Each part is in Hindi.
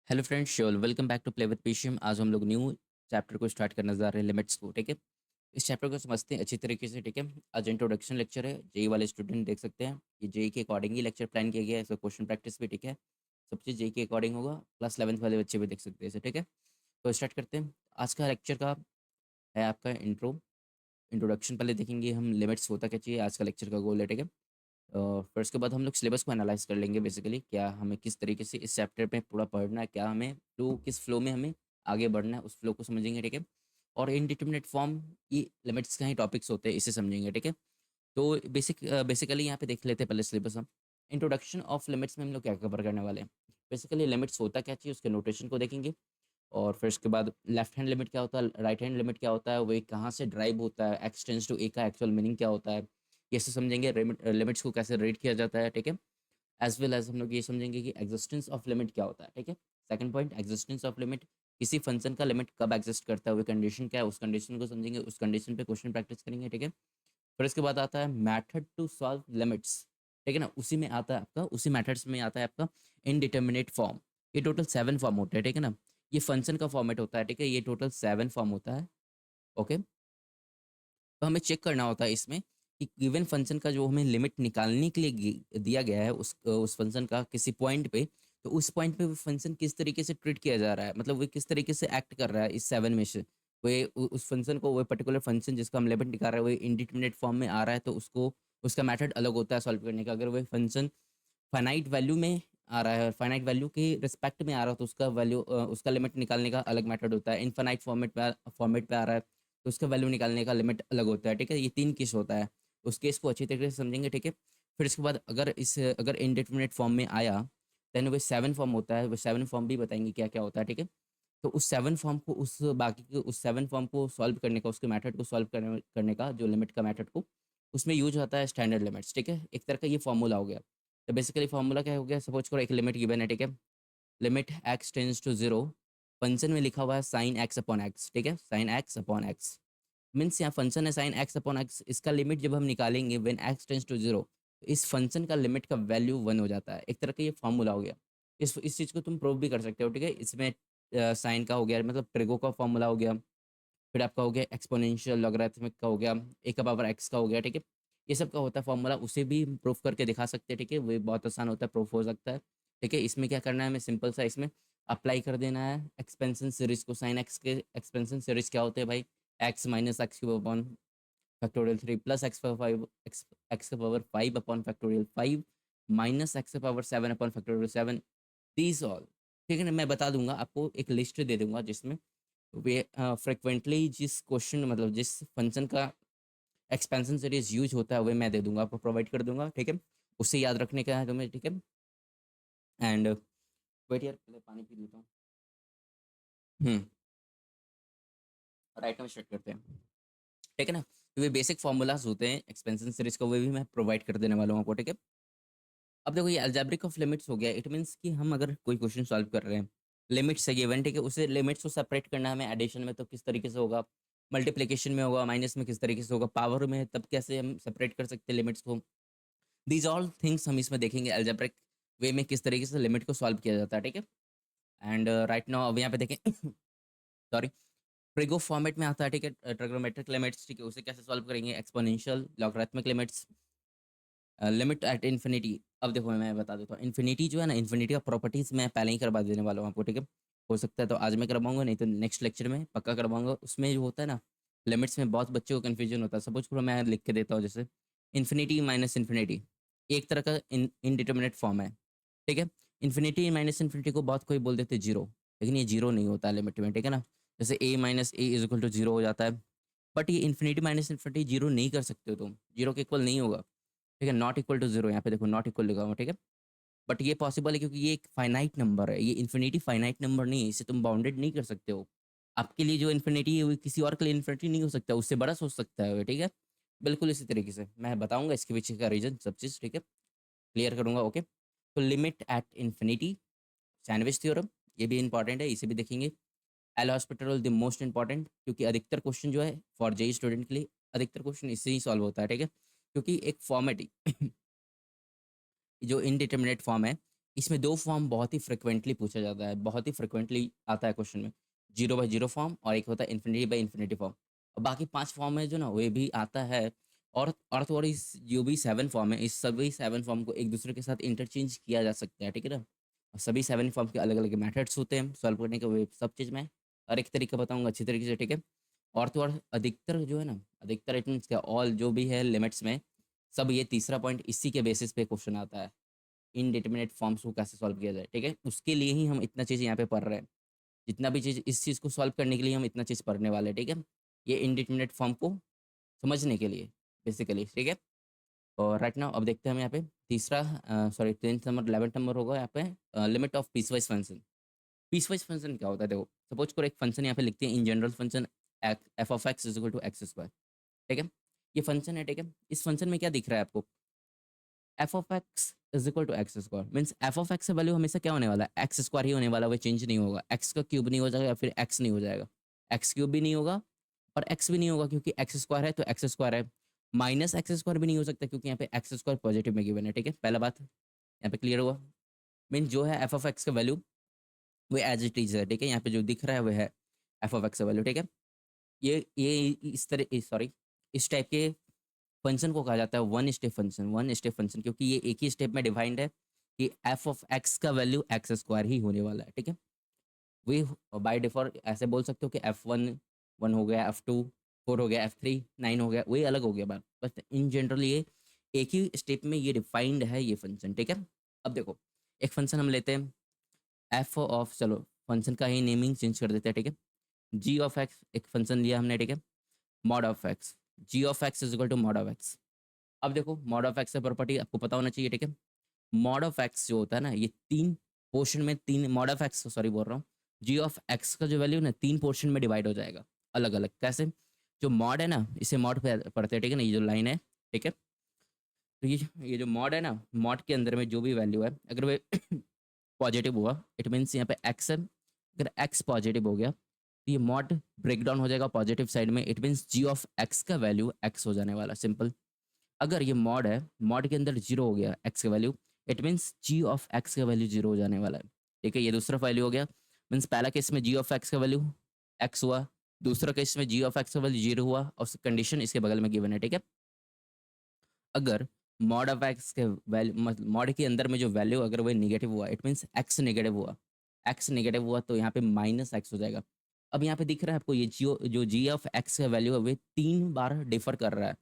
Hello friends, sure welcome back to play with पीशियम। आज हम लोग न्यू चैप्टर को स्टार्ट करने जा रहे हैं, लिमिट्स को। ठीक है, इस चैप्टर को समझते हैं अच्छी तरीके से। ठीक है, आज इंट्रोडक्शन लेक्चर है, जेई वाले स्टूडेंट देख सकते हैं। ये जेई के अकॉर्डिंग ही लेक्चर प्लान किया गया है, इसका क्वेश्चन प्रैक्टिस भी। ठीक है, सब चीज़ जेई के अकॉर्डिंग होगा, प्लस 11th वाले बच्चे भी देख सकते हैं इसे। ठीक है, तो स्टार्ट करते हैं। आज का लेक्चर का है आपका इंट्रोडक्शन। पहले देखेंगे हम लिमिट्स होता क्या चाहिए, आज का लेक्चर का गोल है। ठीक है, फिर उसके बाद हम लोग सिलेबस को एनालाइज कर लेंगे। बेसिकली क्या हमें किस तरीके से इस चैप्टर में पूरा पढ़ना है, क्या हमें फ्लो, किस फ्लो में हमें आगे बढ़ना है, उस फ्लो को समझेंगे। ठीक है, और इनडिटरमिनेट फॉर्म, ये लिमिट्स का ही टॉपिक्स होते हैं, इसे समझेंगे। ठीक है, तो बेसिकली यहाँ पे देख लेते हैं पहले सिलेबस हम। इंट्रोडक्शन ऑफ लिमिट्स में हम लोग क्या कवर करने वाले हैं। बेसिकली लिमिट्स होता क्या चाहिए, उसके नोटेशन को देखेंगे। और फिर उसके बाद लेफ्ट हैंड लिमिट क्या होता है, राइट हैंड लिमिट क्या होता है, वो कहाँ से ड्राइव होता है, एक्स टेंस टू ए का एक्चुअल मीनिंग क्या होता है, ये सब समझेंगे। लिमिट्स को कैसे रेट किया जाता है। ठीक है, एज वेल एज हम लोग ये समझेंगे कि एग्जिस्टेंस ऑफ लिमिट क्या होता है। ठीक है, second point, existence of limit, किसी फंक्शन का लिमिट कब एग्जिस्ट करता है, वो कंडीशन क्या है, उस कंडीशन को समझेंगे, उस कंडीशन पे क्वेश्चन प्रैक्टिस करेंगे। ठीक है, फिर इसके बाद आता है मेथड टू सॉल्व लिमिट्स। ठीक है ना, उसी में आता है आपका, उसी मेथड्स में आता है आपका इनडिटर्मिनेट फॉर्म। ये टोटल 7 फॉर्म होते हैं। ठीक है ना, ये फंक्शन का फॉर्मेट होता है। ठीक है, ये टोटल 7 फॉर्म होता है। ओके, तो हमें चेक करना होता है इसमें कि गिवन फंक्शन का जो हमें लिमिट निकालने के लिए दिया गया है, उस फंक्शन का किसी पॉइंट पे, तो उस पॉइंट पे वो फंक्शन किस तरीके से ट्रीट किया जा रहा है, मतलब वो किस तरीके से एक्ट कर रहा है इस 7 में से। उस फंक्शन को, वो पर्टिकुलर फंक्शन जिसका हम लिमिट निकाल रहे हैं, वो इंडिटरमिनेट फॉर्म में आ रहा है, तो उसको, उसका मेथड अलग होता है सॉल्व करने का। अगर वो फंक्शन फाइनाइट वैल्यू में आ रहा है, फाइनाइट वैल्यू के रिस्पेक्ट में आ रहा है, तो उसका वैल्यू, उसका लिमिट निकालने का अलग मेथड होता है। इनफाइनाइट फॉर्मेट पे आ रहा है, तो उसका वैल्यू निकालने का लिमिट अलग होता है। ठीक है, ये 3 केस होता है, उस केस को अच्छी तरीके से समझेंगे। ठीक है, फिर इसके बाद अगर इनडेटरमिनेट फॉर्म में आया, देन वो 7 फॉर्म होता है, वो 7 फॉर्म भी बताएंगे क्या क्या होता है। ठीक है, तो उस 7 फॉर्म को, उस बाकी के उस 7 फॉर्म को सॉल्व करने का, उसके मेथड को सॉल्व करने का, जो लिमिट का मेथड को, उसमें यूज होता है स्टैंडर्ड लिमिट्स। ठीक है, एक तरह का ये फॉर्मूला हो गया। तो बेसिकली फॉर्मूला क्या हो गया, सपोज करो एक लिमिट गिवन है। ठीक है, limit x tends to zero, function में लिखा हुआ है साइन एक्स अपॉन एक्स। ठीक है, sine x upon x means यहाँ फंक्शन है साइन एक्स अपॉन एक्स, इसका लिमिट जब हम निकालेंगे when x tends to zero, तो इस फंक्शन का लिमिट का वैल्यू 1 हो जाता है। एक तरह का ये फॉर्मूला हो गया। इस चीज़ को तुम प्रूव भी कर सकते हो। ठीक है, इसमें साइन का हो गया, मतलब ट्रिगो का फॉर्मूला हो गया। फिर आपका हो गया एक्सपोनेंशियल लॉगरिथमिक का हो गया, ए का पावर एक्स का हो गया। ठीक है, ये सब का होता है फॉर्मूला, उसे भी प्रूफ करके दिखा सकते हैं। ठीक है, वो बहुत आसान होता है, प्रूफ हो सकता है। ठीक है, इसमें क्या करना है, हमें सिंपल सा इसमें अप्लाई कर देना है एक्सपेंशन सीरीज को। साइन एक्स के एक्सपेंशन सीरीज क्या होते हैं भाई, X minus X cube upon factorial 3 plus X power 5, X का power 5 upon factorial 5 minus X का power 7 upon factorial 7, these all. ठीक है ना, मैं बता दूंगा आपको, एक लिस्ट दे दूंगा जिसमें वे फ्रिक्वेंटली जिस क्वेश्चन, मतलब जिस फंक्शन का एक्सपेंशन सीरीज यूज होता है, वो मैं दे दूंगा, आपको प्रोवाइड कर दूंगा। ठीक है, उससे याद रखने का है तुम्हें। ठीक है, एंड वेट यार, पहले पानी पी लेता हूँ। हम्म, राइट में स्टार्ट करते हैं। ठीक है ना, तो वे बेसिक फॉर्मूलाज होते हैं एक्सपेंशन सीरीज का, वो भी मैं प्रोवाइड कर देने वाला हूँ आपको। ठीक है, अब देखो ये अलजेब्रिक ऑफ लिमिट्स हो गया। इट मीन्स कि हम अगर कोई क्वेश्चन सॉल्व कर रहे हैं, लिमिट्स है गिवन। ठीक है, उसे लिमिट्स को सेपरेट करना है हमें, एडिशन में तो किस तरीके से होगा, मल्टीप्लिकेशन में होगा, माइनस में किस तरीके से होगा, पावर में तब कैसे हम सेपरेट कर सकते हैं लिमिट्स को। दीज ऑल थिंग्स हम इसमें देखेंगे, अलजेब्रिक वे में किस तरीके से लिमिट को सॉल्व किया जाता है। ठीक है, एंड राइट नाउ अब यहाँ पे देखें सॉरी, ट्रिगो फॉर्मेट में आता है। ठीक है, ट्रिग्नोमेट्रिक लिमिट्स। ठीक है, उसे कैसे सॉल्व करेंगे, exponential logarithmic limits, limit at infinity. अब देखो मैं बता देता हूँ, इन्फिनिटी जो है ना, इन्फिनिटी का प्रॉपर्टीज मैं पहले ही करवा देने वाला हूँ आपको। ठीक है, हो सकता है तो आज मैं करवाऊंगा, नहीं तो नेक्स्ट लेक्चर में पक्का करवाऊंगा। उसमें जो होता है ना, लिमिट्स में बहुत बच्चों को कन्फ्यूजन होता है। सपोज करो मैं लिख के देता हूँ, जैसे इन्फिनिटी माइनस इन्फिनिटी, एक तरह का इनडिटर्मिनेट फॉर्म है। ठीक है, इन्फिनिटी माइनस इन्फिनिटी को बहुत कोई बोल देते हैं जीरो, लेकिन ये जीरो नहीं होता है लिमिट में। ठीक है ना, जैसे A minus A is equal to zero हो जाता है, बट ये इन्फिनिटी माइनस इन्फिनिटी जीरो नहीं कर सकते हो तुम, जीरो के इक्वल नहीं होगा। ठीक है, नॉट इक्वल टू जीरो, यहाँ पे देखो नॉट इक्वल लिखा हुआ। ठीक है, बट ये पॉसिबल है क्योंकि ये एक फाइनाइट नंबर है, ये इन्फिनिटी फाइनाइट नंबर नहीं है, इसे तुम बाउंडेड नहीं कर सकते हो। आपके लिए जो इन्फिनिटी है वो किसी और के लिए इन्फिनिटी नहीं हो सकता, उससे बड़ा सोच सकता है वो। ठीक है, बिल्कुल इसी तरीके से मैं बताऊंगा इसके पीछे का रीजन, सब चीज़। ठीक है, क्लियर करूंगा। ओके, तो limit at infinity, sandwich theorem, ये भी इंपॉर्टेंट है, इसे भी देखेंगे। L hospital the most important, क्योंकि अधिकतर क्वेश्चन जो है फॉर जेई स्टूडेंट के लिए, अधिकतर क्वेश्चन इससे ही सॉल्व होता है। ठीक है, क्योंकि एक फॉर्मेट जो इनडिटर्मिनेट फॉर्म है, इसमें 2 फॉर्म बहुत ही फ्रीक्वेंटली पूछा जाता है, बहुत ही फ्रीक्वेंटली आता है क्वेश्चन में। 0 बाय 0 फॉर्म और एक होता है इन्फिनिटी बाय इन्फिनिटी फॉर्म। और बाकी 5 फॉर्म है जो ना, वो भी आता है। और तो और इस जो भी 7 फॉर्म है, इस सभी 7 फॉर्म को एक-दूसरे के साथ इंटरचेंज किया जा सकता है, ठीक है ना? और सभी 7 फॉर्म के अलग-अलग मेथड्स होते हैं सॉल्व करने के, वो सब चीज़ मैं हर एक तरीका बताऊँगा अच्छी तरीके से, ठीक है? और तो और अधिकतर जो है ना, अधिकतर इट मीन्स क्या, ऑल जो भी है लिमिट्स में, सब ये तीसरा पॉइंट इसी के बेसिस पे क्वेश्चन आता है। इनडिटरमिनेट फॉर्म्स को कैसे सॉल्व किया जाए, ठीक है? उसके लिए ही हम इतना चीज़ यहाँ पे पढ़ रहे हैं। जितना भी चीज़ इस चीज़ को सॉल्व करने के लिए हम इतना चीज़ पढ़ने वाले हैं, ठीक है? ये इनडिटरमिनेट फॉर्म को समझने के लिए बेसिकली, ठीक है? और राइट नाउ अब देखते हैं हम यहाँ पे तीसरा, sorry 10th number 11th number होगा यहाँ पे, लिमिट ऑफ पीसवाइज़ फंक्शन। पीसवाइज़ फंक्शन क्या होता है देखो, सपोज़ करो एक फंक्शन यहाँ पे लिखते हैं in general function F of x is equal to x square, ठीक है? ये फंक्शन है, ठीक है? इस फंक्शन में क्या दिख रहा है आपको? F of x is equal to x square, means f of x का वैल्यू हमेशा क्या होने वाला है? एक्स स्क्वायर ही होने वाला है, वो चेंज नहीं होगा। एक्स का क्यूब नहीं हो जाएगा या फिर एक्स नहीं हो जाएगा। एक्स क्यूब भी नहीं होगा और एक्स भी नहीं होगा, क्योंकि एक्स स्क्वायर है तो एक्स स्क्वायर है। माइनस एक्स स्क्वायर भी नहीं हो सकता, क्योंकि यहाँ पे एक्स स्क्वायर पॉजिटिव में गिवन है, ठीक है? पहला बात यहाँ पे क्लियर हुआ। मीन जो है एफ ऑफ एक्स का वैल्यू वो एज इट इज है, ठीक है? यहाँ पे जो दिख रहा है वो है एफ ऑफ एक्स का वैल्यू, ठीक है? ये इस तरह, सॉरी, इस टाइप के फंक्शन को कहा जाता है one step function, one step function, क्योंकि ये एक ही स्टेप में डिफाइंड है कि एफ ऑफ एक्स का वैल्यू एक्स स्क्वायर ही होने वाला है, ठीक है? वही बाय डिफॉल्ट ऐसे बोल सकते हो कि एफ वन वन हो गया, एफ टू फोर हो गया, एफ थ्री नाइन हो गया, वही अलग हो गया बात, बट इन जनरल ये एक ही स्टेप में ये डिफाइंड है ये फंक्शन, ठीक है? अब देखो, एक फंक्शन हम लेते हैं एफ ऑफ, चलो फंक्शन का ही नेमिंग चेंज कर देते हैं, ठीक है? जी ऑफ एक्स एक फंक्शन लिया हमने, ठीक है? Mod of x, g of x is equal to mod of x. अब देखो मॉड ऑफ एक्स का प्रॉपर्टी आपको पता होना चाहिए, ठीक है? मॉड ऑफ एक्स जो होता है ना, ये 3 पोर्शन में, 3 मॉड ऑफ एक्स, सॉरी बोल रहा हूँ, जी ऑफ एक्स का जो वैल्यू ना 3 पोर्शन में डिवाइड हो जाएगा, अलग-अलग। कैसे? जो मॉड है ना, इसे मॉड पे पढ़ते हैं, ठीक है ना? ये जो लाइन है, ठीक है? तो ये जो मॉड है ना, मॉड के अंदर में जो भी वैल्यू है, अगर वो पॉजिटिव हुआ, इट मीन्स यहाँ पे एक्स है, अगर एक्स पॉजिटिव हो गया, तो ये मॉड ब्रेक डाउन हो जाएगा पॉजिटिव साइड में, it means g of x का वैल्यू एक्स हो जाने वाला, सिंपल। अगर ये मॉड है, मॉड के अंदर जीरो हो गया एक्स का value, it means g of x का वैल्यू जीरो हो जाने वाला है, ठीक है? ये दूसरा वैल्यू हो गया, मीन्स पहला केस में जी ऑफ एक्स का वैल्यू एक्स हुआ, दूसरा केस में जी ऑफ एक्स का वैल्यू जीरो हुआ, और कंडीशन इसके बगल में गिवन है, ठीक है? अगर मॉड ऑफ एक्स के वैल्यू, मतलब मॉड के अंदर में जो वैल्यू अगर वो नेगेटिव हुआ, इट मीन्स एक्स नेगेटिव हुआ, एक्स नेगेटिव हुआ तो यहाँ पे माइनस एक्स हो जाएगा। अब यहाँ पे दिख रहा है आपको, ये जियो जो जी ऑफ एक्स का वैल्यू है वो 3 बार डिफर कर रहा है।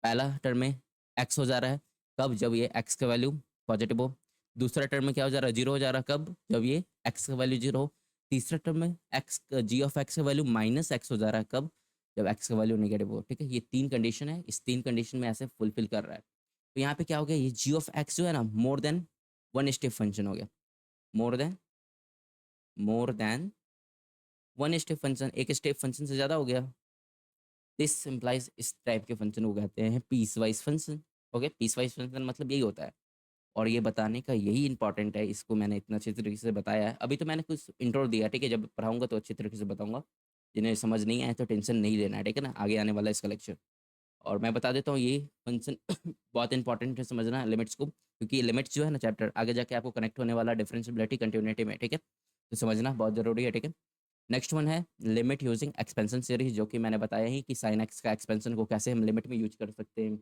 पहला टर्म में एक्स हो जा रहा है, कब? जब ये एक्स का वैल्यू पॉजिटिव हो। दूसरा टर्म में क्या हो जा रहा है? जीरो हो जा रहा है, कब? जब ये एक्स का वैल्यू जीरो हो। तीसरा टर्म में एक्स जी ऑफ एक्स का वैल्यू माइनस एक्स हो जा रहा है, कब? जब एक्स का वैल्यू नेगेटिव हो, ठीक है? ये 3 कंडीशन है, इस 3 कंडीशन में ऐसे फुलफिल कर रहा है। तो यहाँ पे क्या हो गया, ये जी ऑफ एक्स जो है ना, more than one step function हो गया। More than one step function, एक स्टेप फंक्शन से ज़्यादा हो गया। दिस सिंप्लाइज, इस टाइप के फंक्शन को कहते हैं piecewise function. Okay, piecewise function मतलब यही होता है, और ये बताने का यही इंपॉर्टेंट है, इसको मैंने इतना अच्छी तरीके से बताया है। अभी तो मैंने कुछ इंट्रो दिया, ठीक है? जब पढ़ाऊंगा तो अच्छी तरीके से बताऊंगा। जिन्हें समझ नहीं आए तो टेंशन नहीं लेना है, ठीक है ना? आगे आने वाला है इसका लेक्चर। और मैं बता देता हूँ, ये फंक्शन बहुत इंपॉर्टेंट है समझना लिमिट्स को, क्योंकि ये लिमिट्स जो है ना चैप्टर आगे जाके आपको कनेक्ट होने वाला डिफरेंशियबिलिटी कंटिन्यूटी में, ठीक है? तो समझना बहुत ज़रूरी है, ठीक है? नेक्स्ट वन है लिमिट यूजिंग एक्सपेंशन सीरीज, जो कि मैंने बताया ही कि साइन एक्स का एक्सपेंशन को कैसे हम लिमिट में यूज कर सकते हैं,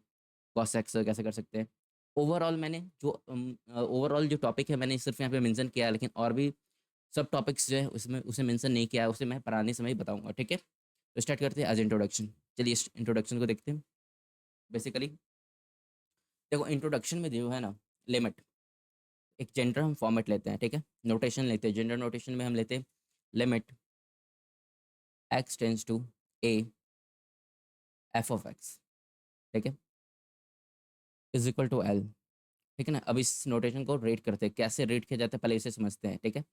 कॉस एक्स कैसे कर सकते हैं। ओवरऑल मैंने जो ओवरऑल जो टॉपिक है मैंने सिर्फ यहाँ पे मेंशन किया है, लेकिन और भी सब टॉपिक्स जो है उसमें उसे मेंशन नहीं किया है, उसे मैं पढ़ाने समय ही बताऊंगा, ठीक है? तो स्टार्ट करते हैं एज इंट्रोडक्शन। चलिए इस इंट्रोडक्शन को देखते हैं। बेसिकली देखो, इंट्रोडक्शन में जो है ना, लिमिट एक जनरल हम फॉर्मेट लेते हैं, ठीक है? नोटेशन लेते हैं, जनरल नोटेशन में हम लेते हैं limit x tends to a f of x, ठीक है? इज इक्वल टू एल, ठीक है ना? अब इस नोटेशन को रेट करते हैं, कैसे रेट किया जाता है पहले इसे समझते हैं, ठीक है?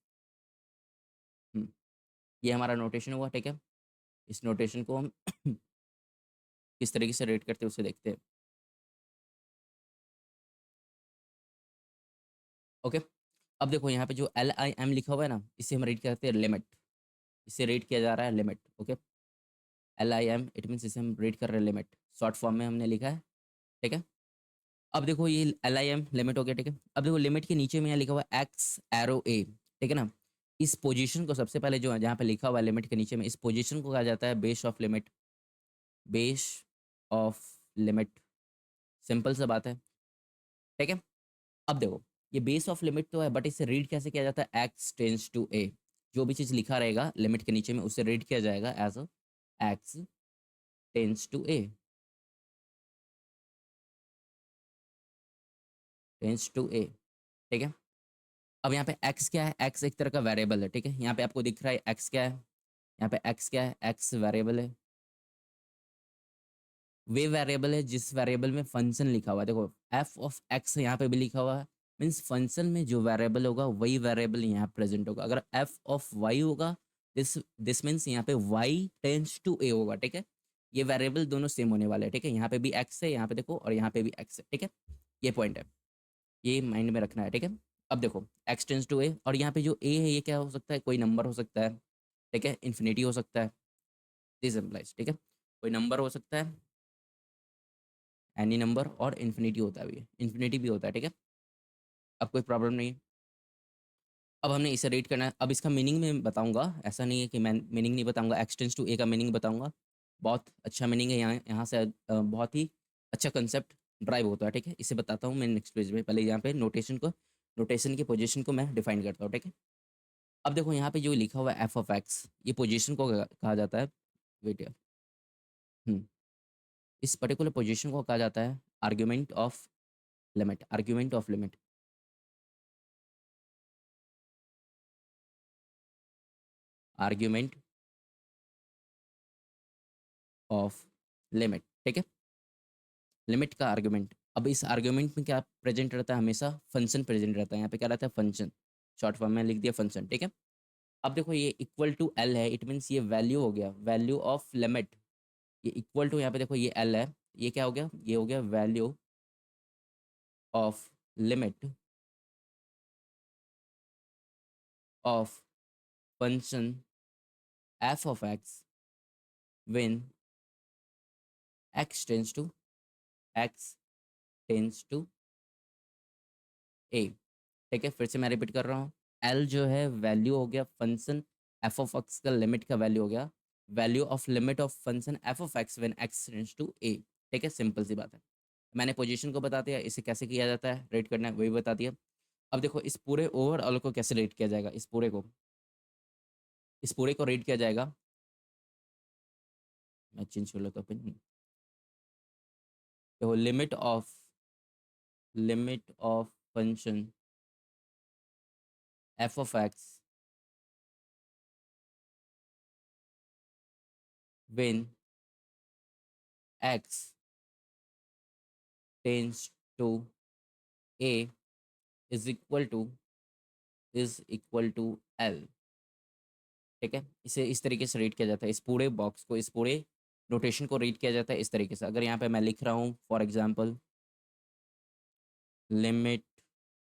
हम्म, ये हमारा नोटेशन हुआ, ठीक है? इस नोटेशन को हम किस तरीके से रेट करते हैं उसे देखते हैं, ओके? अब देखो यहाँ पे जो एल आई एम लिखा हुआ है ना, इसे हम रेट करते हैं लिमिट, इसे रेट किया जा रहा है limit, okay? L I am it means इसे हम रेट कर रहे हैं लिमिट, शॉर्ट फॉर्म में हमने लिखा है, ठीक है? अब देखो ये LIM लिमिट हो गया, ठीक है। अब देखो लिमिट के नीचे में यहाँ लिखा हुआ एक्स एरो ए, ठीक है ना। इस पोजीशन को सबसे पहले जो है जहाँ पे लिखा हुआ है लिमिट के नीचे में, इस पोजीशन को कहा जाता है base of limit. Base of limit, simple सा बात है, ठीक है। अब देखो ये बेस ऑफ लिमिट तो है, बट इसे रीड कैसे किया जाता है, एक्स टेंस टू ए। जो भी चीज़ लिखा रहेगा लिमिट के नीचे में उसे रीड किया जाएगा as a X tends to A, tends to A, ठीक है। अब यहाँ पे एक्स क्या है, एक्स एक तरह का वेरिएबल है, ठीक है। यहाँ पे आपको दिख रहा है एक्स क्या है, यहाँ पे एक्स क्या है, एक्स वेरिएबल है। वे वेरिएबल है जिस वेरिएबल में फंक्शन लिखा हुआ है। देखो एफ ऑफ एक्स यहाँ पे भी लिखा हुआ है, मीन्स फंक्शन में जो वेरिएबल होगा वही वेरिएबल यहाँ प्रेजेंट होगा। अगर एफ ऑफ वाई होगा, दिस दिस मीन्स यहाँ पे वाई टेंस टू ए होगा, ठीक है। ये वेरिएबल दोनों सेम होने वाले हैं, ठीक है। यहाँ पे भी एक्स है, यहाँ पे देखो, और यहाँ पे भी एक्स है, ठीक है। ये पॉइंट है, ये माइंड में रखना है, ठीक है। अब देखो एक्स टेंस टू ए, और यहाँ पे जो ए है ये क्या हो सकता है, कोई नंबर हो सकता है, ठीक है। इन्फिनिटी हो सकता है, दिस इम्प्लाइज, ठीक है। कोई नंबर हो सकता है, एनी नंबर, और इन्फिनिटी होता है भी, इन्फिनिटी भी होता है, ठीक है। अब कोई प्रॉब्लम नहीं है। अब हमने इसे रीड करना है। अब इसका मीनिंग मैं बताऊंगा, ऐसा नहीं है कि मैं मीनिंग नहीं बताऊंगा, एक्सटेंस टू ए का मीनिंग बताऊंगा। बहुत अच्छा मीनिंग है, यहाँ यहाँ से बहुत ही अच्छा कंसेप्ट ड्राइव होता है, ठीक है। इसे बताता हूँ मैं नेक्स्ट पेज में। पहले यहाँ पे नोटेशन को, नोटेशन की पोजीशन को मैं डिफाइन करता हूँ, ठीक है। अब देखो यहाँ पे जो लिखा हुआ है एफ ऑफ एक्स, ये पोजीशन को कहा जाता है, वेट यार, हम्म, इस पर्टिकुलर पोजीशन को कहा जाता है argument of limit, argument of limit, argument of limit, ठीक है। लिमिट का आर्ग्यूमेंट। अब इस आर्ग्यूमेंट में क्या प्रेजेंट रहता है, हमेशा फंक्शन प्रेजेंट रहता है। यहाँ पे क्या रहता है, फंक्शन, शॉर्ट फॉर्म में लिख दिया फंक्शन, ठीक है। अब देखो ये इक्वल टू एल है, इट मीन्स ये वैल्यू हो गया, वैल्यू ऑफ लिमिट। ये इक्वल टू, यहाँ पे देखो ये एल है, ये क्या हो गया, ये हो गया value of limit of function F of x when x tends to, X tends to A, ठीक है। फिर से मैं रिपीट कर रहा हूँ, एल जो है वैल्यू हो गया फंक्शन एफ ऑफ एक्स का, लिमिट का वैल्यू हो गया value of limit of function F of x when x tends to A, ठीक है। सिंपल सी बात है। मैंने पोजीशन को बता दिया, इसे कैसे किया जाता है, रेट करना है, वही बता दिया। अब देखो इस पूरे ओवरऑल को कैसे रेट किया जाएगा, इस पूरे को, इस पूरे को रेट किया जाएगा, मैं चेंज कर लेता हूँ। देखो limit of function F of x when x tends to a is equal to, l, ठीक है। इसे इस तरीके से रीड किया जाता है, इस पूरे बॉक्स को, इस पूरे नोटेशन को रीड किया जाता है इस तरीके से। अगर यहाँ पे मैं लिख रहा हूँ for example limit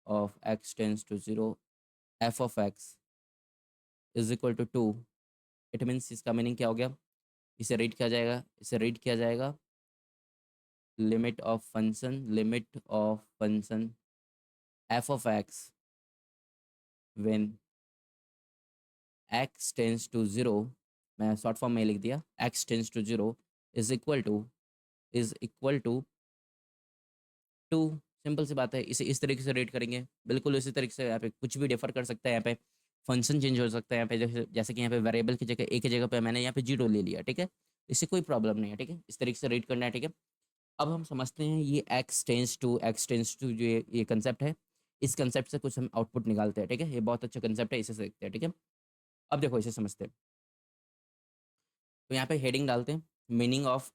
of x tends to zero f of x is equal to two, it means इसका मीनिंग क्या हो गया, इसे रीड किया जाएगा, इसे रीड किया जाएगा limit of function F of x when x tends to zero, मैं शॉर्ट फॉर्म में लिख दिया, X tends to zero is equal to, is equal to two. Simple सी बात है, इसे इस तरीके से रेट करेंगे, बिल्कुल इसी तरीके से। यहाँ पे कुछ भी डिफर कर सकता है, यहाँ पे फंक्शन चेंज हो सकता है, यहाँ पे जैसे जैसे कि यहाँ पे वेरिएबल की जगह एक की जगह पे मैंने यहाँ पे जीरो ले लिया, ठीक है। इससे कोई प्रॉब्लम नहीं है, ठीक है। इस तरीके से रेट करना है, ठीक है। अब हम समझते हैं ये एक्स टेंस टू जो ये कंसेप्ट है, इस कंसेप्ट से कुछ हम आउटपुट निकालते हैं, ठीक है। ये बहुत अच्छा कंसेप्ट है, इसे देखते हैं, ठीक है। अब देखो इसे समझते हैं, तो यहाँ पे हेडिंग डालते हैं, meaning of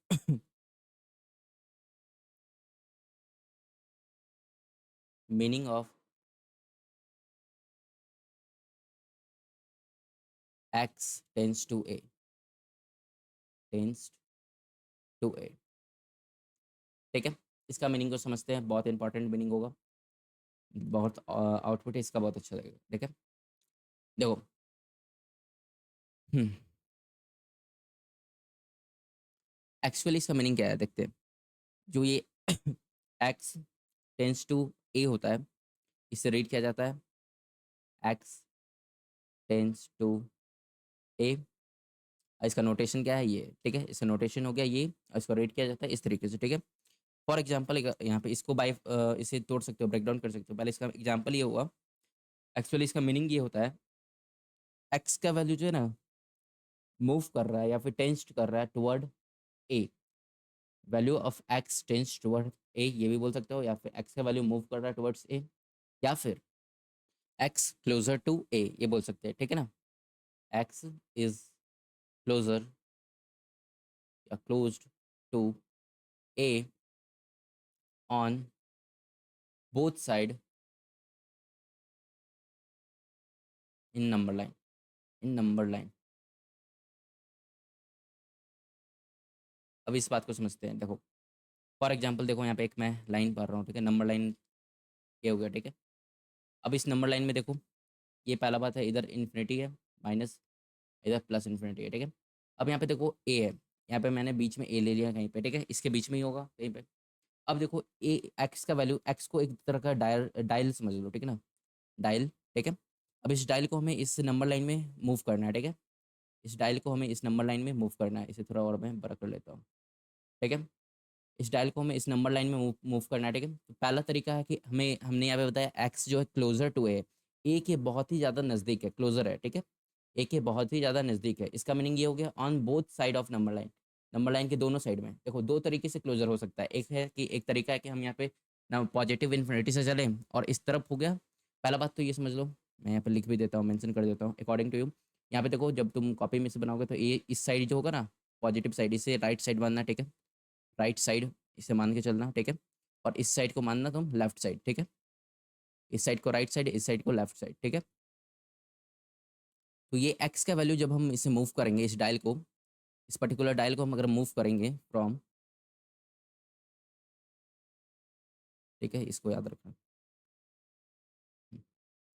meaning of x tends to A, tends to A, ठीक है। इसका मीनिंग को समझते हैं, बहुत इंपॉर्टेंट मीनिंग होगा, बहुत आउटपुट है इसका बहुत अच्छा लगेगा, ठीक है। देखो एक्चुअली इसका मीनिंग क्या है देखते हैं। जो ये एक्स टेंस टू ए होता है, इससे रीड किया जाता है एक्स टेंस टू ए। इसका नोटेशन क्या है ये, ठीक है, इसका नोटेशन हो गया ये, और इसको रीड किया जाता है इस तरीके से, ठीक है। फॉर एग्जाम्पल यहाँ पे इसको बाय इसे तोड़ सकते हो, ब्रेक डाउन कर सकते हो। पहले इसका एग्जाम्पल ये हुआ, एक्चुअली इसका मीनिंग ये होता है, एक्स का वैल्यू जो है ना मूव कर रहा है या फिर टेंस कर रहा है toward A, value of x tends toward A, ये भी बोल सकते हो, या फिर एक्स का वैल्यू मूव कर रहा है टुवर्ड्स ए, या फिर एक्स क्लोजर टू ए, ये बोल सकते हैं, ठीक है ना। एक्स इज क्लोजर या closed to a on both side in number line, in number line. अब इस बात को समझते हैं, देखो फॉर एग्जांपल देखो यहाँ पे एक मैं लाइन पढ़ रहा हूँ, ठीक है, नंबर लाइन ये हो गया, ठीक है। अब इस नंबर लाइन में देखो, ये पहला बात है, इधर इन्फिनिटी है माइनस, इधर प्लस इन्फिनिटी है, ठीक है। अब यहाँ पे देखो ए है, यहाँ पे मैंने बीच में ए ले लिया कहीं पे, ठीक है, इसके बीच में ही होगा कहीं पे। अब देखो ए एक्स का वैल्यू, एक्स को एक तरह का डायल डायल समझ लो, ठीक है ना, डायल, ठीक है। अब इस डायल को हमें इस नंबर लाइन में मूव करना है, ठीक है, इस डायल को हमें इस नंबर लाइन में मूव करना है, इसे थोड़ा और मैं बड़ा कर लेता हूँ, ठीक है। इस डायल को हमें इस नंबर लाइन में मूव मूव करना है, ठीक है। तो पहला तरीका है कि हमने यहाँ पे बताया एक्स जो है क्लोजर टू ए के बहुत ही ज़्यादा नज़दीक है, क्लोजर है, ठीक है, ए के बहुत ही ज़्यादा नज़दीक है। इसका मीनिंग ये हो गया on both side of number line, number line के दोनों साइड में। देखो दो तरीके से क्लोजर हो सकता है, एक है कि एक तरीका है कि हम यहाँ पे ना पॉजिटिव इन्फिनिटी से चलें और इस तरफ हो गया। पहला बात तो ये समझ लो, मैं यहाँ पे लिख भी देता हूँ, मेंशन कर देता हूँ अकॉर्डिंग टू यू। यहाँ पे देखो जब तुम कॉपी में से बनाओगे तो ये इस साइड जो होगा ना पॉजिटिव साइड, इसे राइट साइड मानना, ठीक है, राइट साइड इसे मान के चलना, ठीक है। और इस साइड को मानना तुम लेफ्ट साइड, ठीक है, इस साइड को राइट साइड, इस साइड को लेफ्ट साइड, ठीक है। तो ये एक्स का वैल्यू जब हम इसे मूव करेंगे, इस डायल को, इस पर्टिकुलर डायल को हम अगर मूव करेंगे फ्रॉम, ठीक है, इसको याद रखना,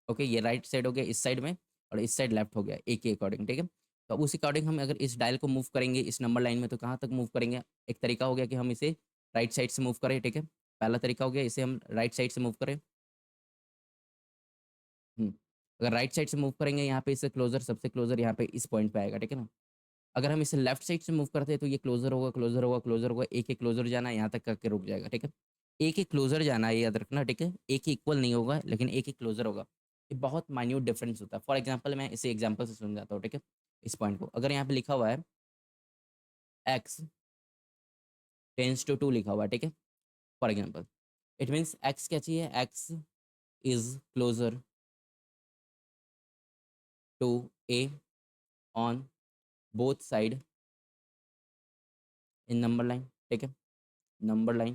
ओके, ये राइट साइड हो गया इस साइड में, और इस साइड लेफ्ट हो गया ए के अकॉर्डिंग, ठीक है। तो अब उसी अकॉर्डिंग हम अगर इस डायल को मूव करेंगे इस नंबर लाइन में, तो कहाँ तक मूव करेंगे। एक तरीका हो गया कि हम इसे राइट साइड से मूव करें, ठीक है, पहला तरीका हो गया इसे हम राइट साइड से मूव करें। हम्म, अगर राइट साइड से मूव करेंगे यहाँ पे इससे क्लोजर, सबसे क्लोजर यहाँ पे इस पॉइंट पे आएगा, ठीक है ना। अगर हम इसे लेफ्ट साइड से मूव करते हैं तो ये क्लोजर होगा, क्लोजर होगा, क्लोजर होगा, एक एक क्लोजर जाना है, यहाँ तक करके रुक जाएगा, ठीक है। एक एक क्लोजर जाना है, याद रखना, ठीक है, एक इक्वल नहीं होगा लेकिन एक एक क्लोजर होगा। ये बहुत माइन्यूट डिफरेंस होता है। फॉर एग्जाम्पल मैं इसे एग्जाम्पल से समझाता हूँ, ठीक है। इस पॉइंट को अगर यहाँ पे लिखा हुआ है एक्स टेंस टू टू लिखा हुआ है, ठीक है, for example it means x क्या चाहिए, x is closer to a on both side in number line, ठीक है, नंबर लाइन।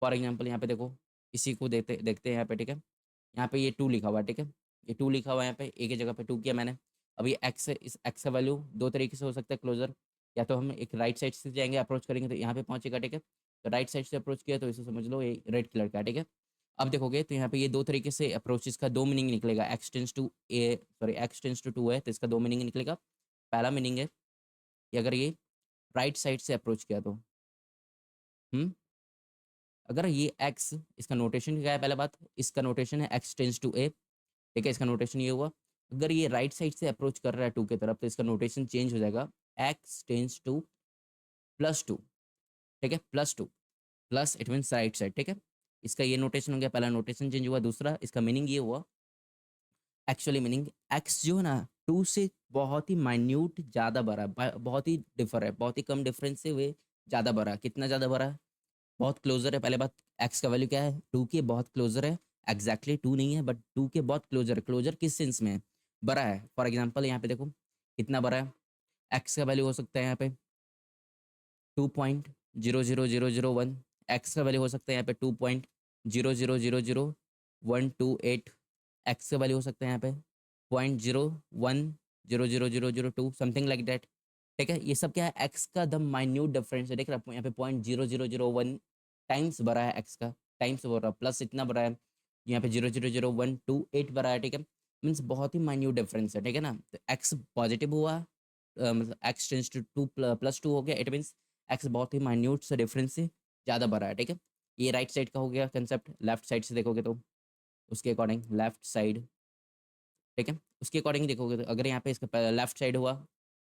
फॉर एग्जाम्पल यहाँ पे देखो, इसी को देखते देखते हैं यहाँ पे, ठीक है, यहाँ पे ये टू लिखा हुआ है, ठीक है, ये टू लिखा हुआ है यहाँ पे, एक ही जगह पे टू किया मैंने। अब ये एक्स है, इस एक्स का वैल्यू दो तरीके से हो सकता है क्लोजर, या तो हम एक राइट साइड से जाएंगे अप्रोच करेंगे तो यहाँ पे पहुंचेगा, ठीक है। तो राइट साइड से अप्रोच किया तो इसे समझ लो ये रेड कलर का है, ठीक है। अब देखोगे तो यहाँ पे ये दो तरीके से अप्रोचेस का दो मीनिंग निकलेगा, x tends to a, sorry x tends to two है तो इसका दो मीनिंग निकलेगा। पहला मीनिंग है कि अगर ये राइट साइड से अप्रोच किया तो, हम्म, अगर ये एक्स, इसका नोटेशन क्या है, पहला बात इसका नोटेशन है एक्स टेंस टू ए, ठीक है, इसका नोटेशन ये हुआ। अगर ये राइट साइड से अप्रोच कर रहा है टू की तरफ तो इसका नोटेशन चेंज हो जाएगा, x tends to plus to, ठीक है, plus two, plus it means right side, ठीक है। इसका ये नोटेशन हो गया, पहला नोटेशन चेंज हुआ। दूसरा इसका मीनिंग ये हुआ, एक्चुअली मीनिंग एक्स जो है ना टू से बहुत ही माइन्यूट ज़्यादा बड़ा है, बहुत ही डिफर है, बहुत ही कम डिफरेंस से वे ज़्यादा बड़ा है। कितना ज़्यादा बड़ा है, बहुत क्लोजर है। पहले बात एक्स का वैल्यू क्या है, टू के बहुत क्लोजर है, एग्जैक्टली टू नहीं है बट टू के बहुत क्लोजर है। क्लोजर किस सेंस में है, बड़ा है। फॉर एग्जांपल यहाँ पे देखो कितना बड़ा है, एक्स का वैल्यू हो सकता है यहाँ पे 2.00001, एक्स का वैल्यू हो सकता है यहाँ पे 2.0000128, एक्स का वैल्यू हो सकता है यहाँ पे 0.01000002 समथिंग लाइक दैट, ठीक है। ये सब क्या है, एक्स का द माइन्यूट डिफरेंस है, देख रहे हो यहाँ पे 0.0001 टाइम्स बड़ा है, एक्स का टाइम्स बोल रहा प्लस इतना बड़ा है, यहाँ पे 0.00128 बड़ा है, ठीक है। मीन्स बहुत ही माइन्यूट डिफरेंस है, ठीक है ना। तो एक्स पॉजिटिव हुआ, मतलब x tends to two plus two हो गया, इट मीन्स एक्स बहुत ही माइन्यूट से डिफरेंस से ज़्यादा बड़ा है, ठीक है। ये राइट साइड का हो गया कंसेप्ट। लेफ्ट साइड से देखोगे तो उसके अकॉर्डिंग लेफ्ट साइड, ठीक है, उसके अकॉर्डिंग देखोगे तो अगर यहाँ पे इसका लेफ्ट साइड हुआ,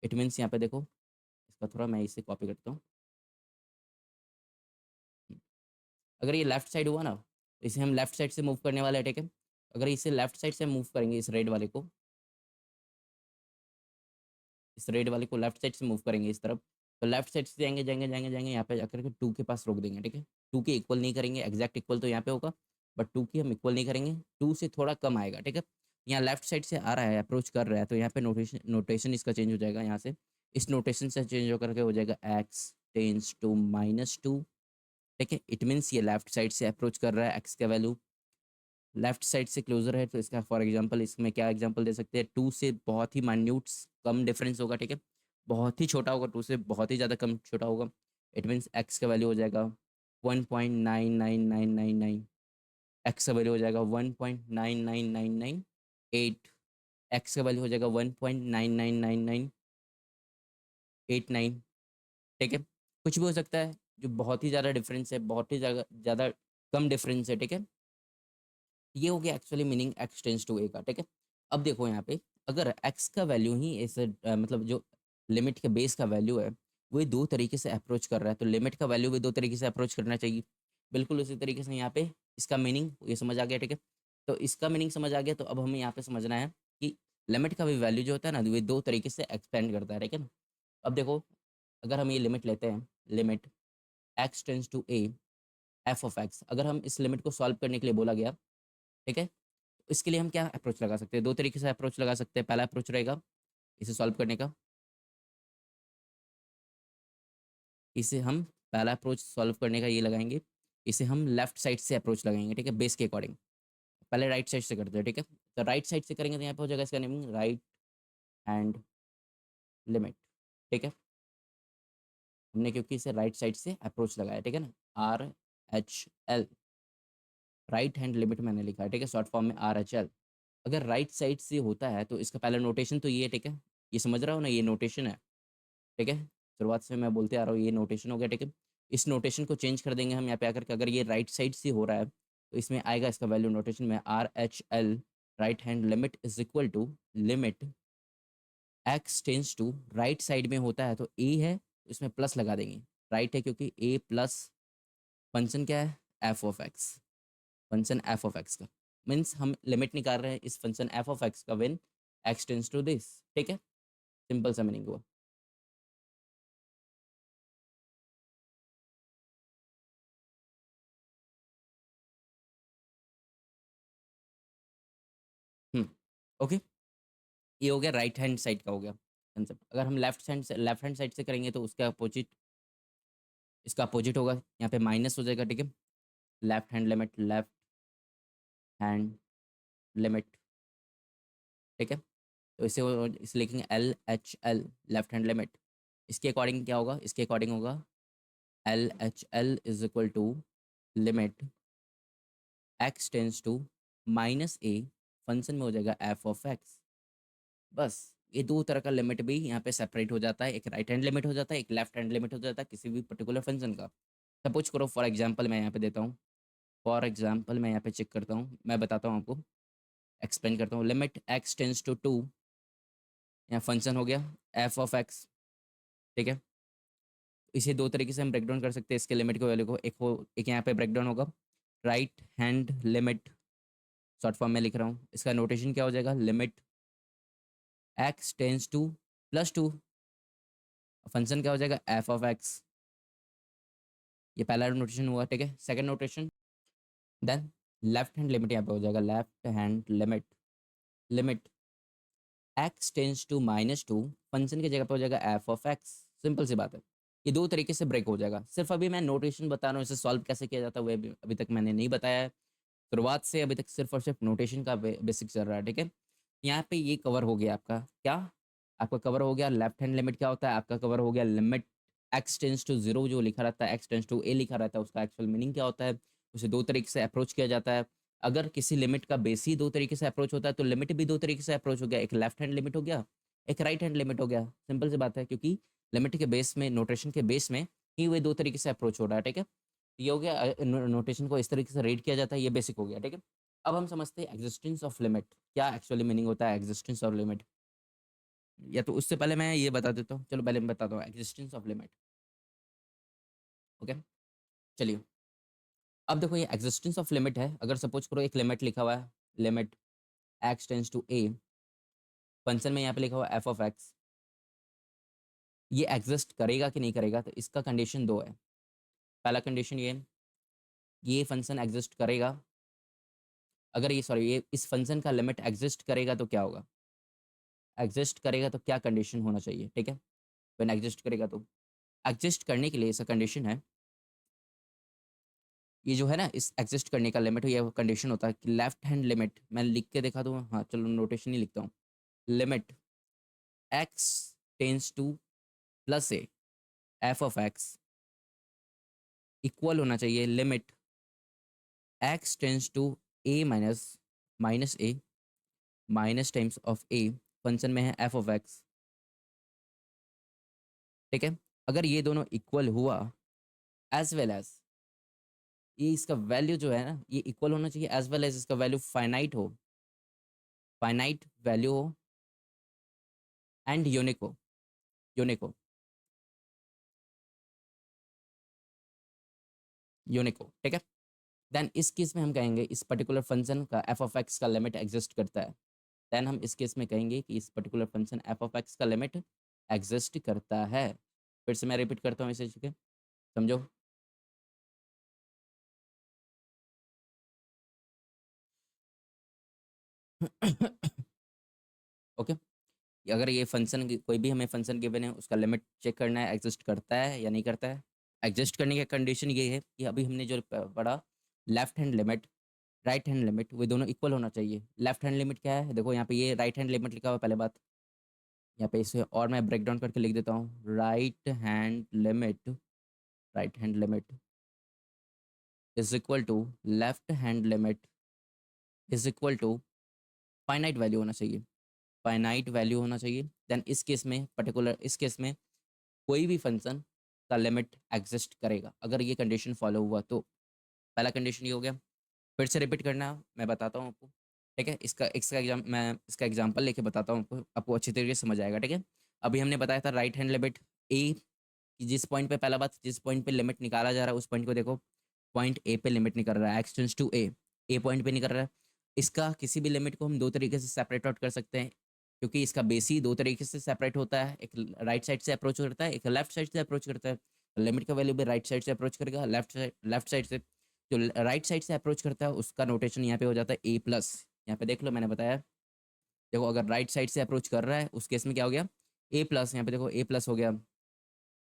इट मीन्स यहाँ पे देखो, इसका थोड़ा मैं इसे कॉपी करता हूँ। अगर ये लेफ्ट साइड हुआ ना, तो इसे हम लेफ्ट साइड से मूव करने वाले हैं, ठीक है। अगर इसे लेफ्ट साइड से मूव करेंगे, इस रेड वाले को, इस रेड वाले को लेफ्ट साइड से मूव करेंगे इस तरफ, तो लेफ्ट साइड से जाएंगे जाएंगे जाएंगे जाएंगे, यहाँ पे जाकर के 2 के पास रोक देंगे, ठीक है। 2 के इक्वल नहीं करेंगे, एग्जैक्ट इक्वल तो यहाँ पे होगा, बट 2 की हम इक्वल नहीं करेंगे, 2 से थोड़ा कम आएगा, ठीक है। यहाँ लेफ्ट साइड से आ रहा है, अप्रोच कर रहा है, तो यहाँ पे नोटेशन नोटेशन इसका चेंज हो जाएगा, यहाँ से इस नोटेशन से चेंज होकर के हो जाएगा एक्स टेंस टू -2, ठीक है। इट मीन्स ये लेफ्ट साइड से अप्रोच कर रहा है, एक्स का वैल्यू लेफ्ट साइड से क्लोजर है, तो इसका फॉर एग्जांपल इसमें क्या एग्जांपल दे सकते हैं, 2 से बहुत ही माइन्यूट कम डिफरेंस होगा, ठीक है। बहुत ही छोटा होगा, 2 से बहुत ही ज़्यादा कम छोटा होगा। इट मीन्स एक्स का वैल्यू हो जाएगा 1.99999, एक्स का वैल्यू हो जाएगा 1.99998, एक्स का वैल्यू हो जाएगा 1.9999989, ठीक है। कुछ भी हो सकता है, जो बहुत ही ज़्यादा डिफरेंस है, बहुत ही ज़्यादा ज़्यादा कम डिफरेंस है, ठीक है। ये हो गया actually meaning X tends to A का, ठीक है। अब देखो यहाँ पे, अगर एक्स का वैल्यू ही ऐसे मतलब जो लिमिट के बेस का वैल्यू है, वो दो तरीके से अप्रोच कर रहा है, तो लिमिट का वैल्यू भी दो तरीके से अप्रोच करना चाहिए। बिल्कुल उसी तरीके से यहाँ पे इसका मीनिंग ये समझ आ गया, ठीक है। तो इसका मीनिंग समझ आ गया, तो अब हमें यहाँ पे समझना है कि लिमिट का भी वैल्यू जो होता है ना, वो दो तरीके से एक्सपेंड करता है, ठीक है ना। अब देखो, अगर हम ये लिमिट लेते हैं, limit x tends to a f of x, अगर हम इस लिमिट को सॉल्व करने के लिए बोला गया, ठीक है, इसके लिए हम क्या अप्रोच लगा सकते हैं, दो तरीके से अप्रोच लगा सकते हैं। पहला अप्रोच रहेगा इसे सॉल्व करने का, इसे हम पहला अप्रोच सॉल्व करने का ये लगाएंगे, इसे हम लेफ्ट साइड से अप्रोच लगाएंगे, ठीक है, बेस के अकॉर्डिंग। पहले राइट साइड से करते हैं, ठीक है। तो राइट साइड से करेंगे तो यहाँ पे हो जाएगा इसका नेम राइट हैंड लिमिट, ठीक है। हमने क्योंकि इसे राइट साइड से अप्रोच लगाया, ठीक है ना, RHL, राइट हैंड लिमिट मैंने लिखा है, ठीक है, शॉर्ट फॉर्म में RHL। अगर राइट साइड से होता है तो इसका पहला नोटेशन तो ये है, ठीक है, ये समझ रहा हो ना, ये नोटेशन है, ठीक है। शुरुआत से मैं बोलते आ रहा हूँ, ये नोटेशन हो गया, ठीक है। इस नोटेशन को चेंज कर देंगे हम यहाँ पे आकर के, अगर ये राइट साइड से हो रहा है तो इसमें आएगा इसका वैल्यू नोटेशन में RHL, right hand limit is equal to limit x tends to, right side में होता है तो ए है, तो इसमें प्लस लगा देंगे, राइट है क्योंकि ए प्लस फंक्शन क्या है, f of x, function F of x का मीन्स हम लिमिट निकाल रहे हैं इस फंक्शन एफ ऑफ एक्स का when x tends to this, ठीक है। सिंपल सा मीनिंग हुआ। ओके, ये हो गया राइट हैंड साइड का हो गया कंसेप्ट। अगर हम लेफ्ट हैंड साइड से करेंगे तो उसका अपोजिट, इसका अपोजिट होगा, यहाँ पे माइनस हो जाएगा, ठीक है। Left hand limit, left hand limit, ठीक है। तो इसे लिखेंगे LHL, लेफ्ट हैंड लिमिट। इसके अकॉर्डिंग क्या होगा, इसके अकॉर्डिंग होगा LHL is equal to limit x tends to -a, function में हो जाएगा एफ ऑफ एक्स। बस ये दो तरह का लिमिट भी यहाँ पे सेपरेट हो जाता है, एक राइट हैंड लिमिट हो जाता है, एक लेफ्ट हैंड लिमिट हो जाता है किसी भी पर्टिकुलर फंक्शन का। सपोज करो फॉर एग्जांपल मैं यहाँ पे देता हूँ, फॉर एग्जांपल मैं यहाँ पे चेक करता हूँ, मैं बताता हूँ आपको, एक्सप्लेन करता हूँ। लिमिट एक्स टेंस टू 2, यहाँ फंक्शन हो गया एफ ऑफ एक्स, ठीक है। इसे दो तरीके से हम ब्रेक डाउन कर सकते हैं इसके लिमिट के वैल्यू को, एक यहाँ पे ब्रेक डाउन होगा right hand limit, short form में लिख रहा हूँ, इसका नोटेशन क्या हो जाएगा, limit x tends to +2, function क्या हो जाएगा एफ ऑफ एक्स। ये पहला नोटेशन हुआ, ठीक है। Second notation, then left hand limit यहाँ पे हो जाएगा left hand limit, limit x tends to -2, function की जगह पे हो जाएगा एफ ऑफ एक्स। सिंपल सी बात है, ये दो तरीके से ब्रेक हो जाएगा। सिर्फ अभी मैं नोटेशन बता रहा हूँ, इसे सॉल्व कैसे किया जाता है वो अभी तक मैंने नहीं बताया है। शुरुआत से अभी तक सिर्फ और सिर्फ नोटेशन का बेसिक चल रहा है, ठीक है। यहाँ पे ये कवर हो गया आपका क्या, आपका कवर हो गया लेफ्ट हैंड लिमिट क्या होता है, आपका कवर हो गया लिमिट एक्स टेंस टू 0 जो लिखा रहता है, एक्स टेंस टू ए लिखा रहता है, उसका एक्चुअल मीनिंग क्या होता है, उसे दो तरीके से अप्रोच किया जाता है। अगर किसी लिमिट का बेस ही दो तरीके से अप्रोच होता है तो लिमिट भी दो तरीके से अप्रोच हो गया, एक लेफ्ट हैंड लिमिट हो गया, एक राइट हैंड लिमिट हो गया। सिंपल सी बात है, क्योंकि लिमिट के बेस में, नोटेशन के बेस में ही वे दो तरीके से अप्रोच हो रहा है, ठीक है। ये हो गया, नोटेशन को इस तरीके से रीड किया जाता है, ये बेसिक हो गया, ठीक है। अब हम समझते हैं एग्जिस्टेंस ऑफ लिमिट, क्या एक्चुअली मीनिंग होता है एग्जिस्टेंस ऑफ लिमिट। या तो उससे पहले मैं ये बता देता हूँ, चलो पहले मैं बताता हूँ एग्जिस्टेंस ऑफ लिमिट। ओके, चलिए। अब देखो ये एग्जिस्टेंस ऑफ लिमिट है, अगर सपोज करो एक लिमिट लिखा हुआ है, limit x tends to a, function में यहाँ पे लिखा हुआ एफ ऑफ एक्स, ये एग्जिस्ट करेगा कि नहीं करेगा, तो इसका कंडीशन दो है। पहला कंडीशन ये फंक्शन एग्जिस्ट करेगा, अगर ये सॉरी ये इस फंक्शन का लिमिट एग्जिस्ट करेगा तो क्या होगा, एग्जिस्ट करेगा तो क्या कंडीशन होना चाहिए, ठीक है। व्हेन एग्जिस्ट करेगा तो एग्जिस्ट करने के लिए इसका कंडीशन है, ये जो है ना इस एग्जिस्ट करने का लिमिट, ये कंडीशन होता है कि लेफ्ट हैंड लिमिट, मैं लिख के दिखा दूँ, हाँ चलो नोटेशन ही लिखता हूँ, limit x tends to plus a f of x equal होना चाहिए limit x tends to a minus minus a minus times of a, function में है एफ ऑफ एक्स, ठीक है। अगर ये दोनों इक्वल हुआ, एज वेल एज ये इसका वैल्यू जो है ना ये इक्वल होना चाहिए, एज वेल एज इसका वैल्यू फाइनाइट हो, फाइनाइट वैल्यू हो एंड यूनिक हो, यूनिक हो, यूनिक हो, ठीक है। देन इस केस में हम कहेंगे इस पर्टिकुलर फंक्शन का एफ ऑफ एक्स का लिमिट एग्जिस्ट करता है। देन हम इस केस में कहेंगे कि इस particular function F of x का लिमिट एग्जिस्ट करता है। फिर से मैं रिपीट करता हूँ इसे, ठीक है, समझो। ओके, अगर ये फंक्शन कोई भी हमें फंक्शन गिवन है उसका लिमिट चेक करना है, एग्जिस्ट करता है या नहीं करता है। एग्जिस्ट करने की कंडीशन ये है कि अभी हमने जो पढ़ा, left hand limit right hand limit वो दोनों इक्वल होना चाहिए। लेफ्ट हैंड लिमिट क्या है, देखो यहाँ पे ये राइट हैंड लिमिट लिखा हुआ है, पहले बात यहाँ पे इसे और मैं ब्रेक डाउन करके लिख देता हूँ, right hand limit is equal to left hand limit is equal to finite value होना चाहिए, फाइनाइट वैल्यू होना चाहिए। देन इस केस में पर्टिकुलर इस केस में कोई भी फंक्शन का लिमिट एग्जिस्ट करेगा, अगर ये कंडीशन फॉलो हुआ तो। पहला कंडीशन ये हो गया, फिर से रिपीट करना मैं बताता हूँ आपको, ठीक है। इसका इसका एग्जाम मैं इसका एग्जांपल लेके बताता हूँ आपको, आपको अच्छी तरीके से समझ आएगा, ठीक है। अभी हमने बताया था राइट हैंड लिमिट ए, जिस पॉइंट पे पहला बात जिस पॉइंट पे लिमिट निकाला जा रहा है उस पॉइंट को देखो, पॉइंट ए पे लिमिट निकल रहा है, x tends to a point पे निकल रहा है। इसका किसी भी लिमिट को हम दो तरीके से सेपरेट आउट कर सकते हैं, क्योंकि इसका बेस ही दो तरीके से सेपरेट होता है, एक राइट साइड से अप्रोच करता है, एक लेफ्ट साइड से अप्रोच करता है। लिमिट का वैल्यू भी राइट साइड से अप्रोच करेगा, लेफ्ट साइड से। जो राइट साइड से अप्रोच करता है उसका नोटेशन यहाँ पे हो जाता है ए प्लस, यहाँ पे देख लो मैंने बताया। देखो अगर राइट साइड से अप्रोच कर रहा है उस केस में क्या हो गया, ए प्लस, यहाँ पे देखो ए प्लस हो गया।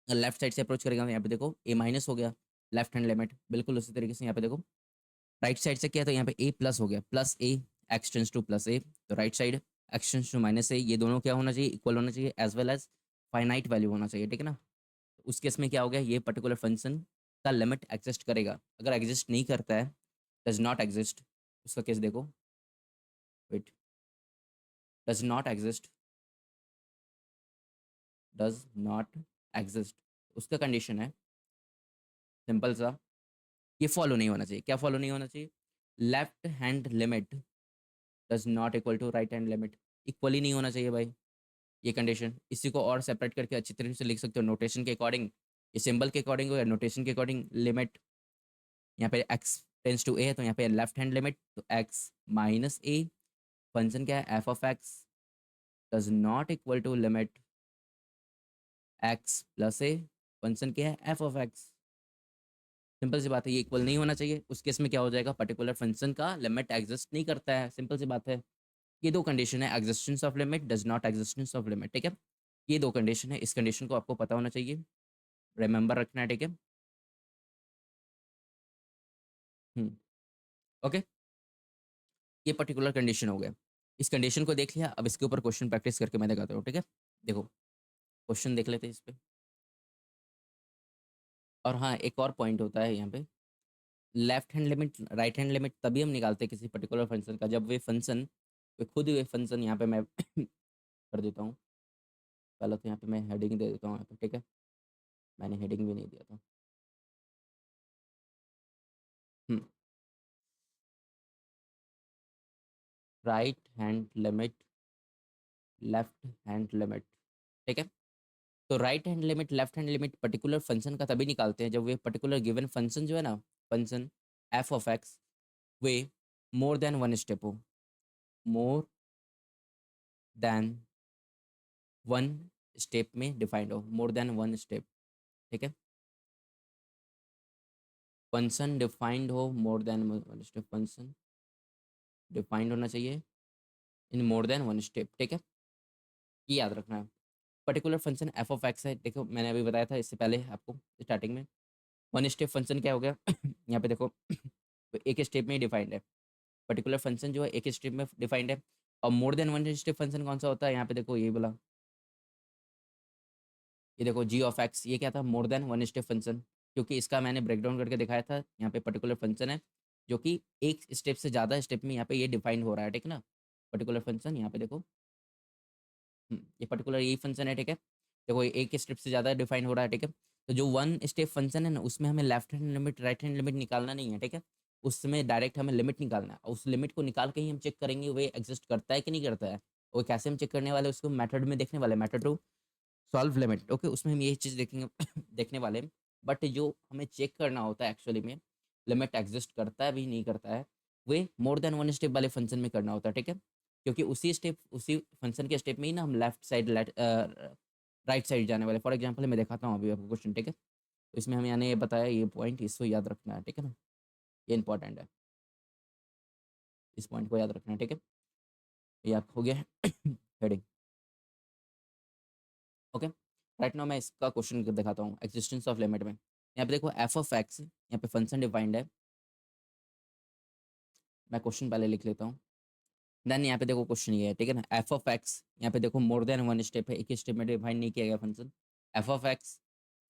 लेफ्ट साइड से अप्रोच करेगा तो यहाँ पे देखो ए माइनस हो गया, लेफ्ट हैंड लिमिट बिल्कुल उसी तरीके से यहाँ पे देखो, राइट साइड से किया तो यहाँ पे ए प्लस हो गया, plus A X tends to plus A, तो right side X tends to minus A, ये दोनों क्या होना चाहिए, इक्वल होना चाहिए, as well as finite value होना चाहिए, ठीक है ना। तो उस केस में क्या हो गया, ये पर्टिकुलर फंक्शन का लिमिट एग्जिस्ट करेगा। अगर एग्जिस्ट नहीं करता है, डज नॉट एग्जिस्ट, उसका केस देखो, wait, does not exist, does not exist, उसका कंडीशन है सिंपल सा, ये फॉलो नहीं होना चाहिए। क्या फॉलो नहीं होना चाहिए, left hand limit does not equal to right hand limit, equally नहीं होना चाहिए भाई, ये कंडीशन। इसी को और सेपरेट करके अच्छी तरीके से लिख सकते हो नोटेशन के अकॉर्डिंग, ये सिंबल के अकॉर्डिंग हो या नोटेशन के अकॉर्डिंग। लिमिट यहाँ पे एक्स टेंस टू ए है तो यहाँ पे लेफ्ट हैंड लिमिट, तो एक्स माइनस ए, फंक्शन क्या है f of x, does not equal to limit x plus a, function क्या है एफ ऑफ एक्स। सिंपल सी बात है, ये इक्वल नहीं होना चाहिए। उस केस में क्या हो जाएगा, पर्टिकुलर फंक्शन का लिमिट एग्जिस्ट नहीं करता है, सिंपल सी बात है। ये दो कंडीशन है, existence of limit, does not existence of limit, ठीक है। ये दो कंडीशन है, इस कंडीशन को आपको पता होना चाहिए, रिमेंबर रखना है, ठीक है। हम्म, ओके, ये पर्टिकुलर कंडीशन हो गया। इस कंडीशन को देख लिया, अब इसके ऊपर क्वेश्चन प्रैक्टिस करके मैं दिखाता हूँ, ठीक है। देखो क्वेश्चन देख लेते हैं इस पे। और हाँ एक और पॉइंट होता है यहाँ पे, left hand limit right hand limit तभी हम निकालते हैं किसी पर्टिकुलर फंक्शन का जब वे फंक्शन खुद वे फंक्शन, यहाँ पे मैं कर देता हूँ, पहले तो यहाँ पे मैं हेडिंग दे देता हूँ यहाँ पे, ठीक है, मैंने हेडिंग भी नहीं दिया था। Right hand limit, left hand limit, ठीक है। तो right hand limit, left hand limit particular function का तभी निकालते हैं जब वे पर्टिकुलर गिवन फंक्शन जो है ना, function F of x, way more than one step हो, मोर देन वन स्टेप में डिफाइंड हो, मोर देन वन स्टेप, ठीक है। फंक्शन डिफाइंड हो मोर than one step, function defined होना चाहिए इन मोर देन वन स्टेप, ठीक है। ये याद रखना है। Particular function F of x है, देखो मैंने अभी बताया था इससे पहले आपको स्टार्टिंग में। वन स्टेप फंक्शन क्या हो गया यहाँ पे देखो एक स्टेप में ही डिफाइंड है। पर्टिकुलर फंक्शन जो है एक स्टेप में डिफाइंड है। और मोर देन वन स्टेप फंक्शन कौन सा होता है, यहाँ पे देखो ये बोला, ये देखो जी ऑफ एक्स, ये क्या था, मोर देन वन स्टेप फंक्शन। क्योंकि इसका मैंने ब्रेक डाउन करके दिखाया था, यहाँ पे पर्टिकुलर फंक्शन है जो कि एक स्टेप से ज़्यादा स्टेप में यहाँ पे ये डिफाइंड हो रहा है, ठीक है ना। पर्टिकुलर फंक्शन यहाँ पे देखो, ये पर्टिकुलर यही फंक्शन है, ठीक है। देखो ये एक स्टेप से ज़्यादा डिफाइन हो रहा है, ठीक है। तो जो वन स्टेप फंक्शन है ना, उसमें हमें left hand limit right hand limit निकालना नहीं है, ठीक है। उसमें डायरेक्ट हमें लिमिट निकालना है, और उस लिमिट को निकाल के ही हम चेक करेंगे वो एग्जिस्ट करता है कि नहीं करता है। वो कैसे हम चेक करने वाले हैं, उसको मेथड में देखने वाले, method to solve limit, okay, उसमें हम यही चीज़ देखेंगे देखने वाले हैं। बट जो हमें चेक करना होता है एक्चुअली में, लिमिट एग्जिस्ट करता है भी नहीं करता है, वे मोर देन वन स्टेप वाले फंक्शन में करना होता है, ठीक है। क्योंकि उसी स्टेप, उसी फंक्शन के स्टेप में ही ना हम लेफ्ट साइड राइट साइड जाने वाले। फॉर एग्जांपल मैं दिखाता हूँ अभी आपको क्वेश्चन, ठीक है। तो इसमें हमें यानी ये बताया, ये पॉइंट इसको याद रखना है, ठीक है ना, ये इंपॉर्टेंट है, इस पॉइंट को याद रखना है, ठीक है। ये आप हो गया हेडिंग, ओके। राइट नाउ मैं इसका क्वेश्चन दिखाता हूँ एग्जिस्टेंस ऑफ लिमिट में। यहाँ पे देखो एफ ऑफ एक्स, यहाँ पे फंक्शन डिफाइंड है। मैं क्वेश्चन पहले लिख लेता हूँ, देन यहाँ पे देखो क्वेश्चन ये है, ठीक है ना। एफ ऑफ एक्स, यहाँ पे देखो मोर देन वन स्टेप है, एक ही स्टेप में डिफाइन नहीं किया गया फंक्शन। एफ ऑफ एक्स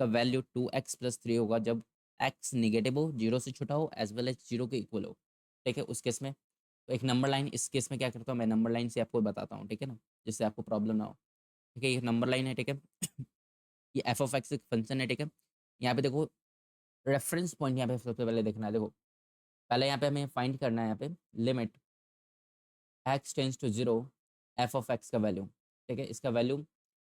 का वैल्यू 2x+3 होगा जब एक्स निगेटिव हो, जीरो से छोटा हो, एज वेल एज जीरो के इक्वल हो, ठीक है। उस केस में तो एक नंबर लाइन, इस केस में क्या करता हूँ मैं, नंबर लाइन से आपको बताता हूँ, ठीक है ना, जिससे आपको प्रॉब्लम ना हो, ठीक है। ये नंबर लाइन है, ठीक है ये एफ ऑफ एक्स एक फंक्शन है, ठीक है। यहाँ पे देखो रेफरेंस पॉइंट यहाँ पे सबसे पहले देखना है, देखो पहले यहाँ पे हमें फाइंड करना है, यहाँ पे limit x tends to zero, f of x का वैल्यू, ठीक है। इसका वैल्यू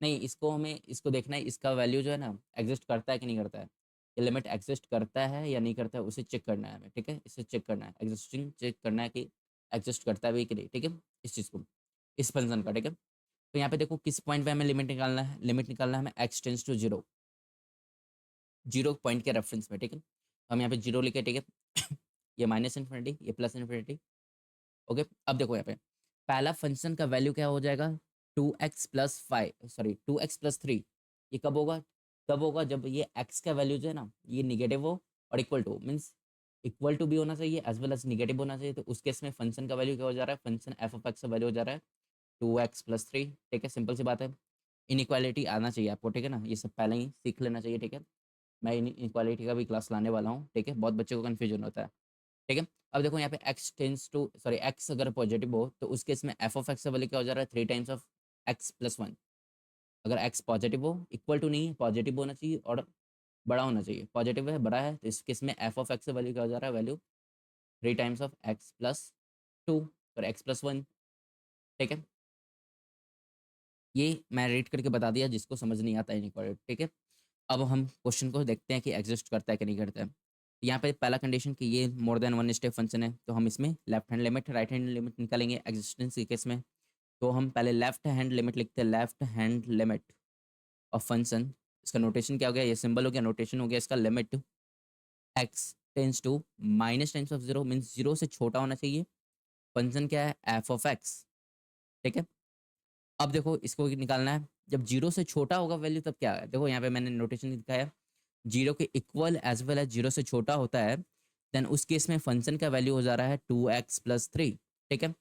नहीं, इसको हमें इसको देखना है, इसका वैल्यू जो है ना एग्जिस्ट करता है कि नहीं करता है, ये लिमिट एग्जिस्ट करता है या नहीं करता है, उसे चेक करना है हमें, ठीक है। इसे चेक करना है, एग्जिस्टिंग चेक करना है कि एग्जिस्ट करता है भी कि नहीं, ठीक है, इस चीज़ को, इस फंक्शन का, ठीक है। तो यहाँ पे देखो किस पॉइंट पे हमें लिमिट निकालना है, लिमिट निकालना है हमें x tends to zero, zero point के रेफरेंस में, ठीक है। हम यहाँ पे जीरो लिखे, ठीक है ये माइनस इन्फिनिटी, ये प्लस इन्फिनिटी, ओके। अब देखो यहाँ पे पहला फंक्शन का वैल्यू क्या हो जाएगा, 2x+5, सॉरी 2x+3। ये कब होगा, कब होगा, जब ये x का वैल्यू जो है ना ये निगेटिव हो और equal to, means equal to भी होना चाहिए एज वेल एज निगेटिव होना चाहिए। तो उस केस में फंक्शन का वैल्यू क्या हो जा रहा है, फंक्शन एफ ऑफ एक्स का वैल्यू हो जा रहा है 2x+3, ठीक है। सिंपल सी बात है, इनइक्वालिटी आना चाहिए आपको, ठीक है ना, ये सब पहले ही सीख लेना चाहिए, ठीक है। मैं इनइक्वालिटी का भी क्लास लाने वाला हूँ, ठीक है, बहुत बच्चे को कन्फ्यूजन होता है, ठीक है। अब देखो यहाँ पे x tends to, sorry x अगर पॉजिटिव हो तो उस केस में एफ ऑफ एक्स का वैल्यू क्या हो जा रहा है, 3 टाइम्स ऑफ x+1। अगर x पॉजिटिव हो, इक्वल टू नहीं, पॉजिटिव होना चाहिए और बड़ा होना चाहिए, पॉजिटिव है बड़ा है, तो इस केस में एफ ऑफ एक्स का वैल्यू क्या हो जा रहा है, वैल्यू 3 टाइम्स ऑफ x+2 और x+1, ठीक है। ये मैं रेट करके बता दिया जिसको समझ नहीं आता इनइक्वालिटी, ठीक है। अब हम क्वेश्चन को देखते हैं कि एग्जिस्ट करता है कि नहीं करता है। यहाँ पे पहला कंडीशन कि ये मोर देन वन स्टेप फंक्शन है, तो हम इसमें left hand limit right hand limit निकालेंगे एग्जिस्टेंस के केस में। तो हम पहले लेफ्ट हैंड लिमिट लिखते हैं, left hand limit of function. इसका नोटेशन क्या हो गया, ये सिंबल हो गया, नोटेशन हो गया इसका, limit x tends to minus tends of zero, means zero से छोटा होना चाहिए। फंक्शन क्या है, एफ ऑफ एक्स, ठीक है। अब देखो इसको निकालना है, जब जीरो से छोटा होगा वैल्यू तब क्या है, देखो यहाँ पे मैंने नोटेशन दिखाया, जीरो के equal as well as zero से छोटा होता है, देन उस केस में फंक्शन का वैल्यू हो जा रहा है 2x+3, ठीक है।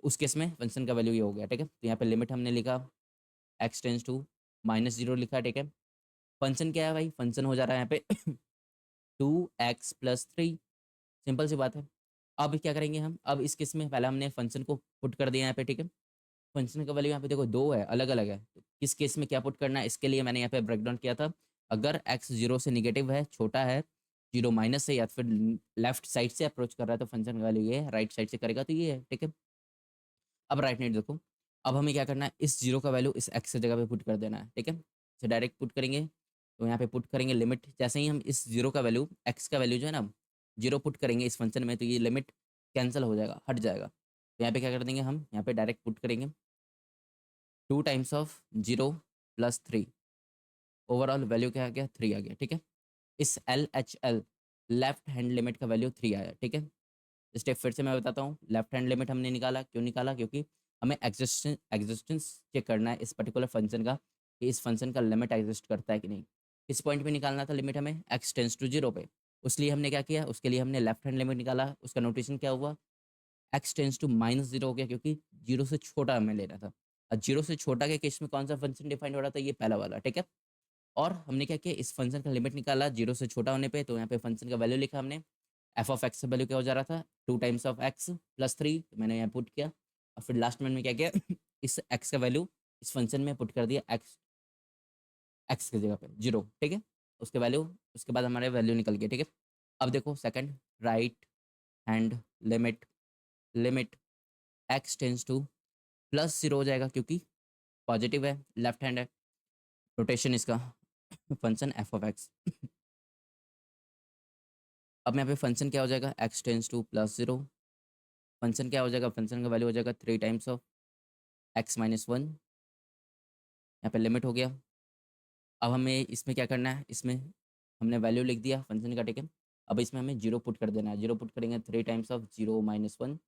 उस केस में फंक्शन का वैल्यू ये हो गया, ठीक है। तो यहाँ पे लिमिट हमने लिखा एक्स टेंस टू -0 लिखा, ठीक है। फंक्शन क्या है भाई, फंक्शन हो जा रहा है यहाँ पे 2x+3, सिंपल सी बात है। अब क्या करेंगे हम, अब इस केस में पहले हमने फंक्शन को पुट कर दिया यहाँ पे, ठीक है। फंक्शन का वैल्यू यहाँ पे देखो दो है, अलग अलग है, तो किस केस में क्या पुट करना है, इसके लिए मैंने यहाँ पे ब्रेक डाउन किया था। अगर x जीरो से निगेटिव है, छोटा है, जीरो माइनस से या फिर लेफ्ट साइड से अप्रोच कर रहा है, तो फंक्शन का वैल्यू ये है, राइट साइड से करेगा तो ये है, ठीक है। अब राइट नेट देखो, अब हमें क्या करना है, इस जीरो का वैल्यू इस एक्स की जगह पे पुट कर देना है, ठीक है। तो डायरेक्ट पुट करेंगे, तो यहाँ पे पुट करेंगे लिमिट, जैसे ही हम इस जीरो का वैल्यू एक्स का वैल्यू जो है ना जीरो पुट करेंगे इस फंक्शन में, तो ये लिमिट कैंसिल हो जाएगा, हट जाएगा। तो यहाँ पे क्या कर देंगे हम, यहाँ पे डायरेक्ट पुट करेंगे 2 टाइम्स ऑफ 0 + 3, ओवरऑल वैल्यू क्या आ गया, 3 आ गया, ठीक है। इस LHL लेफ्ट हैंड लिमिट का वैल्यू 3 आया, ठीक है। स्टेप फिर से मैं बताता हूँ, लेफ्ट हैंड लिमिट हमने निकाला, क्यों निकाला, क्योंकि हमें एग्जिस्टेंस चेक करना है इस पर्टिकुलर फंक्शन का, कि इस फंक्शन का लिमिट एग्जिस्ट करता है कि नहीं। किस पॉइंट पे निकालना था लिमिट हमें, x टेंस टू 0 पे। उसलिए हमने क्या किया, उसके लिए हमने लेफ्ट हैंड लिमिट निकाला, उसका नोटेशन क्या हुआ, x टेंस टू -0 हो गया, क्योंकि जीरो से छोटा हमें लेना था। और जीरो से छोटा के केस में कौन सा फंक्शन डिफाइंड हो रहा था, ये पहला वाला, ठीक है। और हमने क्या किया, इस फंक्शन का लिमिट निकाला जीरो से छोटा होने पे, तो यहाँ पे फंक्शन का वैल्यू लिखा हमने, f(x) का वैल्यू क्या हो जा रहा था, 2 टाइम्स ऑफ x + 3, मैंने यहाँ पुट किया। और फिर लास्ट में मैंने क्या किया इस x का वैल्यू इस फंक्शन में पुट कर दिया, x की जगह पे 0, ठीक है। उसके वैल्यू, उसके बाद हमारे वैल्यू निकल गया, ठीक है। अब देखो second, right hand limit, limit x tends to +0 हो जाएगा, क्योंकि पॉजिटिव है, लेफ्ट हैंड है, रोटेशन इसका फंक्शन f(x). अब यहाँ पे फंक्शन क्या हो जाएगा, x टेंस टू +0, फंक्शन क्या हो जाएगा, फंक्शन का वैल्यू हो जाएगा 3 टाइम्स ऑफ x - 1, यहाँ पे लिमिट हो गया। अब हमें इसमें क्या करना है, इसमें हमने वैल्यू लिख दिया फंक्शन का, ठीक है। अब इसमें हमें जीरो पुट कर देना है, जीरो पुट करेंगे 3 टाइम्स ऑफ 0 - 1,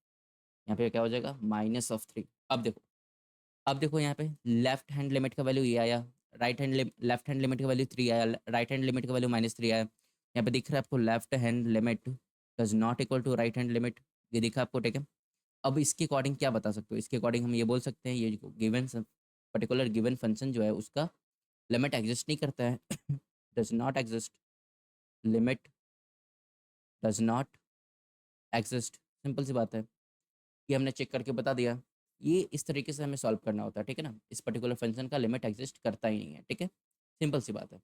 यहाँ पे क्या हो जाएगा -3। अब देखो यहाँ पे लेफ्ट हैंड लिमिट का वैल्यू ये आया, लेफ्ट हैंड लिमिट का वैल्यू 3 आया, राइट हैंड लिमिट का वैल्यू -3 आया। यहाँ पे दिख रहा है आपको, left hand limit does not equal to right hand limit, ये दिखा आपको, ठीक है। अब इसके अकॉर्डिंग क्या बता सकते हो, इसके अकॉर्डिंग हम ये बोल सकते हैं, ये गिवन पर्टिकुलर गिवन फंक्शन जो है उसका लिमिट एग्जिस्ट नहीं करता है does not exist, limit does not exist, simple सी बात है, ये हमने चेक करके बता दिया। ये इस तरीके से हमें सॉल्व करना होता है, ठीक है ना। इस पर्टिकुलर फंक्शन का लिमिट एग्जिस्ट करता ही नहीं है, ठीक है, सिंपल सी बात है।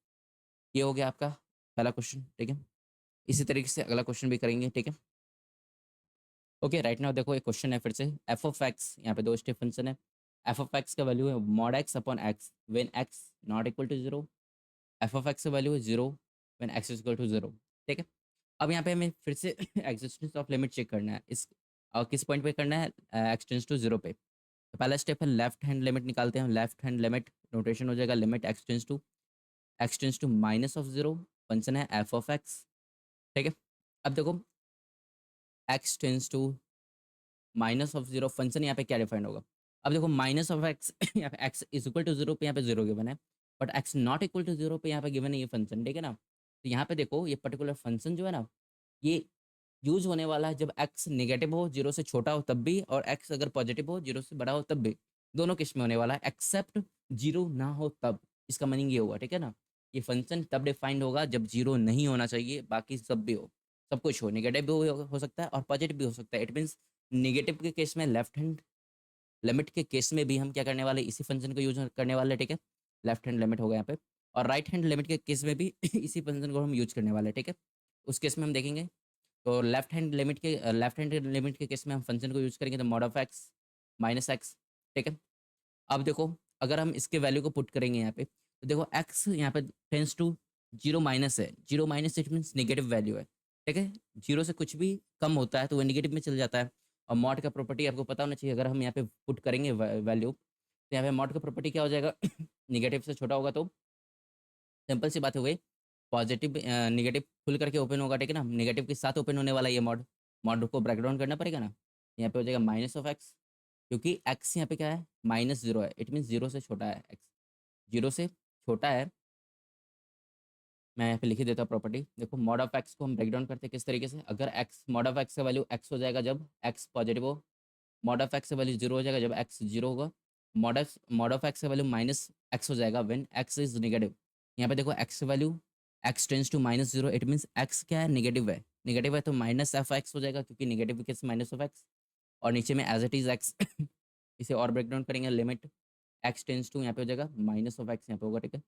ये हो गया आपका पहला क्वेश्चन, ठीक है। इसी तरीके से अगला क्वेश्चन भी करेंगे, ठीक है। ओके, राइट नाउ देखो एक क्वेश्चन है फिर से, f(x), यहाँ पे दो स्टेप फंक्शन है। f(x) का वैल्यू है mod x/x when x not equal to 0, f(x) का वैल्यू है 0 when x is equal to 0, ठीक है। अब यहाँ पे हमें फिर से एग्जिस्टेंस ऑफ लिमिट चेक करना है, इस और किस पॉइंट पे करना है, x टेंस टू 0 पे। तो पहला स्टेप है लेफ्ट हैंड लिमिट निकालते हैं, लेफ्ट हैंड लिमिट नोटेशन हो जाएगा, limit x tends to -0, function है f(x), ठीक है। अब देखो x टेंस टू -0 फंक्शन यहाँ पे क्या डिफाइंड होगा। अब देखो -(x) यहाँ पे x इज इक्वल टू 0 पे यहाँ पे 0 गिवन है, but x not equal to 0 पे यहाँ पे गिवन है ये फंक्शन, ठीक है ना। तो यहाँ पे देखो ये पर्टिकुलर फंक्शन जो है ना, ये यूज होने वाला है जब x नेगेटिव हो, 0 से छोटा हो तब भी, और x अगर पॉजिटिव हो, 0 से बड़ा हो तब भी, दोनों केस में होने वाला है, एक्सेप्ट 0 ना हो तब। इसका मीनिंग ये होगा, ठीक है ना। ये फंक्शन तब डिफाइंड होगा जब 0 नहीं होना चाहिए, बाकी सब भी हो, सब कुछ हो, नेगेटिव भी हो सकता है और पॉजिटिव भी हो सकता है। इट मीन्स नेगेटिव के केस में लेफ्ट हैंड लिमिट के केस में भी हम क्या करने वाले, इसी फंक्शन को यूज करने वाले, ठीक है। लेफ्ट हैंड लिमिट हो गया यहाँ पे, और राइट हैंड लिमिट के केस में भी इसी फंक्शन को हम यूज करने वाले, ठीक है। उस केस में हम देखेंगे, तो लेफ्ट हैंड लिमिट के केस में हम फंक्शन को यूज करेंगे, तो mod ऑफ x -x, ठीक है। अब देखो अगर हम इसके वैल्यू को पुट करेंगे यहाँ पे, तो देखो x यहाँ पे टेंस टू 0 माइनस है, 0 minus it means negative value है, ठीक है। 0 से कुछ भी कम होता है तो वो नेगेटिव में चल जाता है। और मॉड का प्रॉपर्टी आपको पता होना चाहिए, अगर हम यहाँ पे पुट करेंगे वैल्यू, तो यहाँ पे मॉड का प्रॉपर्टी क्या हो जाएगा नेगेटिव से छोटा होगा तो सिंपल सी बात हो गई, पॉजिटिव नेगेटिव खुल करके ओपन होगा, ठीक है ना, नेगेटिव के साथ ओपन होने वाला ये मॉड, मॉड को ब्रेक डाउन करना पड़ेगा ना। यहाँ पे हो जाएगा -(x), क्योंकि x यहाँ पे क्या है, -0 है, इट मीन्स 0 से छोटा है x, 0 से छोटा है। मैं यहाँ पे लिख ही देता हूँ प्रॉपर्टी, देखो मॉड ऑफ x को हम ब्रेक डाउन करते हैं किस तरीके से, अगर x मॉड ऑफ x का वैल्यू x हो जाएगा जब x पॉजिटिव हो, मॉड ऑफ x का वैल्यू 0 हो जाएगा जब x 0 होगा, मॉड ऑफ x का वैल्यू -x हो जाएगा व्हेन x इज नेगेटिव। यहाँ पे देखो x value x tends to -0, it means x क्या है, नेगेटिव है तो -f(x) हो जाएगा, क्योंकि नेगेटिव केस -(x), और नीचे में एज इट इज x इसे और ब्रेक डाउन करेंगे, लिमिट x टेंस टू यहाँ पे हो जाएगा -(x) यहाँ पे होगा, ठीक है,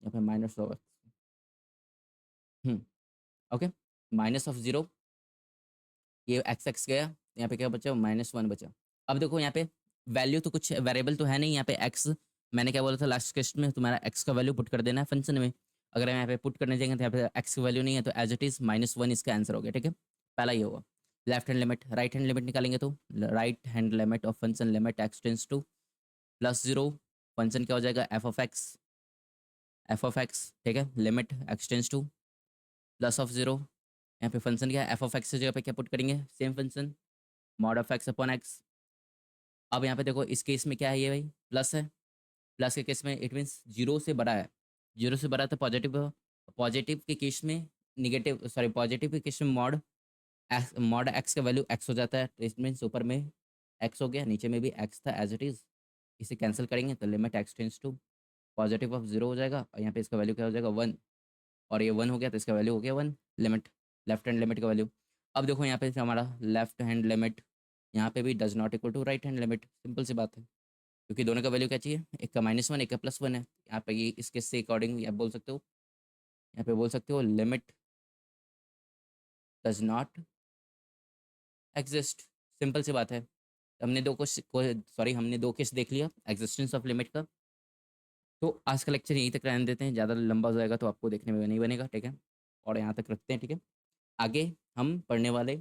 यहाँ पे -(x), ओके, -(0), ये x गया, यहाँ पे क्या बचा, -1 बचा। अब देखो यहाँ पे वैल्यू तो कुछ वेरिएबल तो है नहीं यहाँ पे एक्स, मैंने क्या बोला था लास्ट क्वेश्चन में, तुम्हारा एक्स का वैल्यू पुट कर देना है फंक्शन में। अगर हम यहाँ पे पुट करने जाएंगे तो यहाँ पे एक्स की वैल्यू नहीं है, तो एज इट इज़ -1 इसका आंसर हो गया, ठीक है। पहला ये होगा। Left hand limit, right hand limit निकालेंगे तो right hand limit of function limit x tends to +0, function क्या हो जाएगा एफ ऑफ एक्स, ठीक है, लिमिट एक्स टेंस टू +0। यहाँ पे फंक्शन क्या है, एफ ऑफ एक्स की जगह पे क्या पुट करेंगे, same function mod of x upon x. अब यहाँ पे देखो इस केस में क्या है, ये भाई प्लस है, प्लस के केस में इट मीन्स जीरो से बड़ा है, जीरो से बड़ा तो पॉजिटिव, पॉजिटिव के केस में निगेटिव, सॉरी पॉजिटिव के केस में मॉड एक्स का वैल्यू एक्स हो जाता है, तो इट मीन्स ऊपर में एक्स हो गया, नीचे में भी एक्स था एज इट इज़। इसे कैंसिल करेंगे तो limit x tends to positive of zero हो जाएगा, और यहाँ पे इसका वैल्यू क्या हो जाएगा 1, और ये 1 हो गया तो इसका वैल्यू हो गया 1, लिमिट लेफ्ट हैंड लिमिट का वैल्यू। अब देखो यहाँ पे हमारा लेफ्ट हैंड लिमिट यहाँ पे भी does not equal to right hand limit, simple सी बात है, क्योंकि दोनों का वैल्यू क्या चाहिए, एक का -1 एक का +1 है। यहाँ पे ये इसके से अकॉर्डिंग आप बोल सकते हो, यहाँ पे बोल सकते हो limit does not exist, simple सी बात है। हमने दो क्वेश्चन, सॉरी हमने दो केस देख लिया एग्जिस्टेंस ऑफ लिमिट का। तो आज का लेक्चर यहीं तक रहने देते हैं, ज़्यादा लंबा हो जाएगा तो आपको देखने में नहीं बनेगा, ठीक है। और यहाँ तक रखते हैं, ठीक है। आगे हम पढ़ने वाले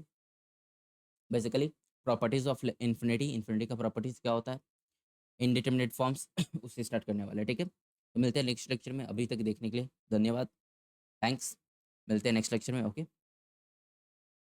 basically properties of infinity, infinity का प्रॉपर्टीज क्या होता है, इनडिटर्मिनेट फॉर्म्स उससे स्टार्ट करने वाले हैं, ठीक है। तो मिलते हैं नेक्स्ट लेक्चर में, अभी तक देखने के लिए धन्यवाद, थैंक्स, मिलते हैं नेक्स्ट लेक्चर में, ओके।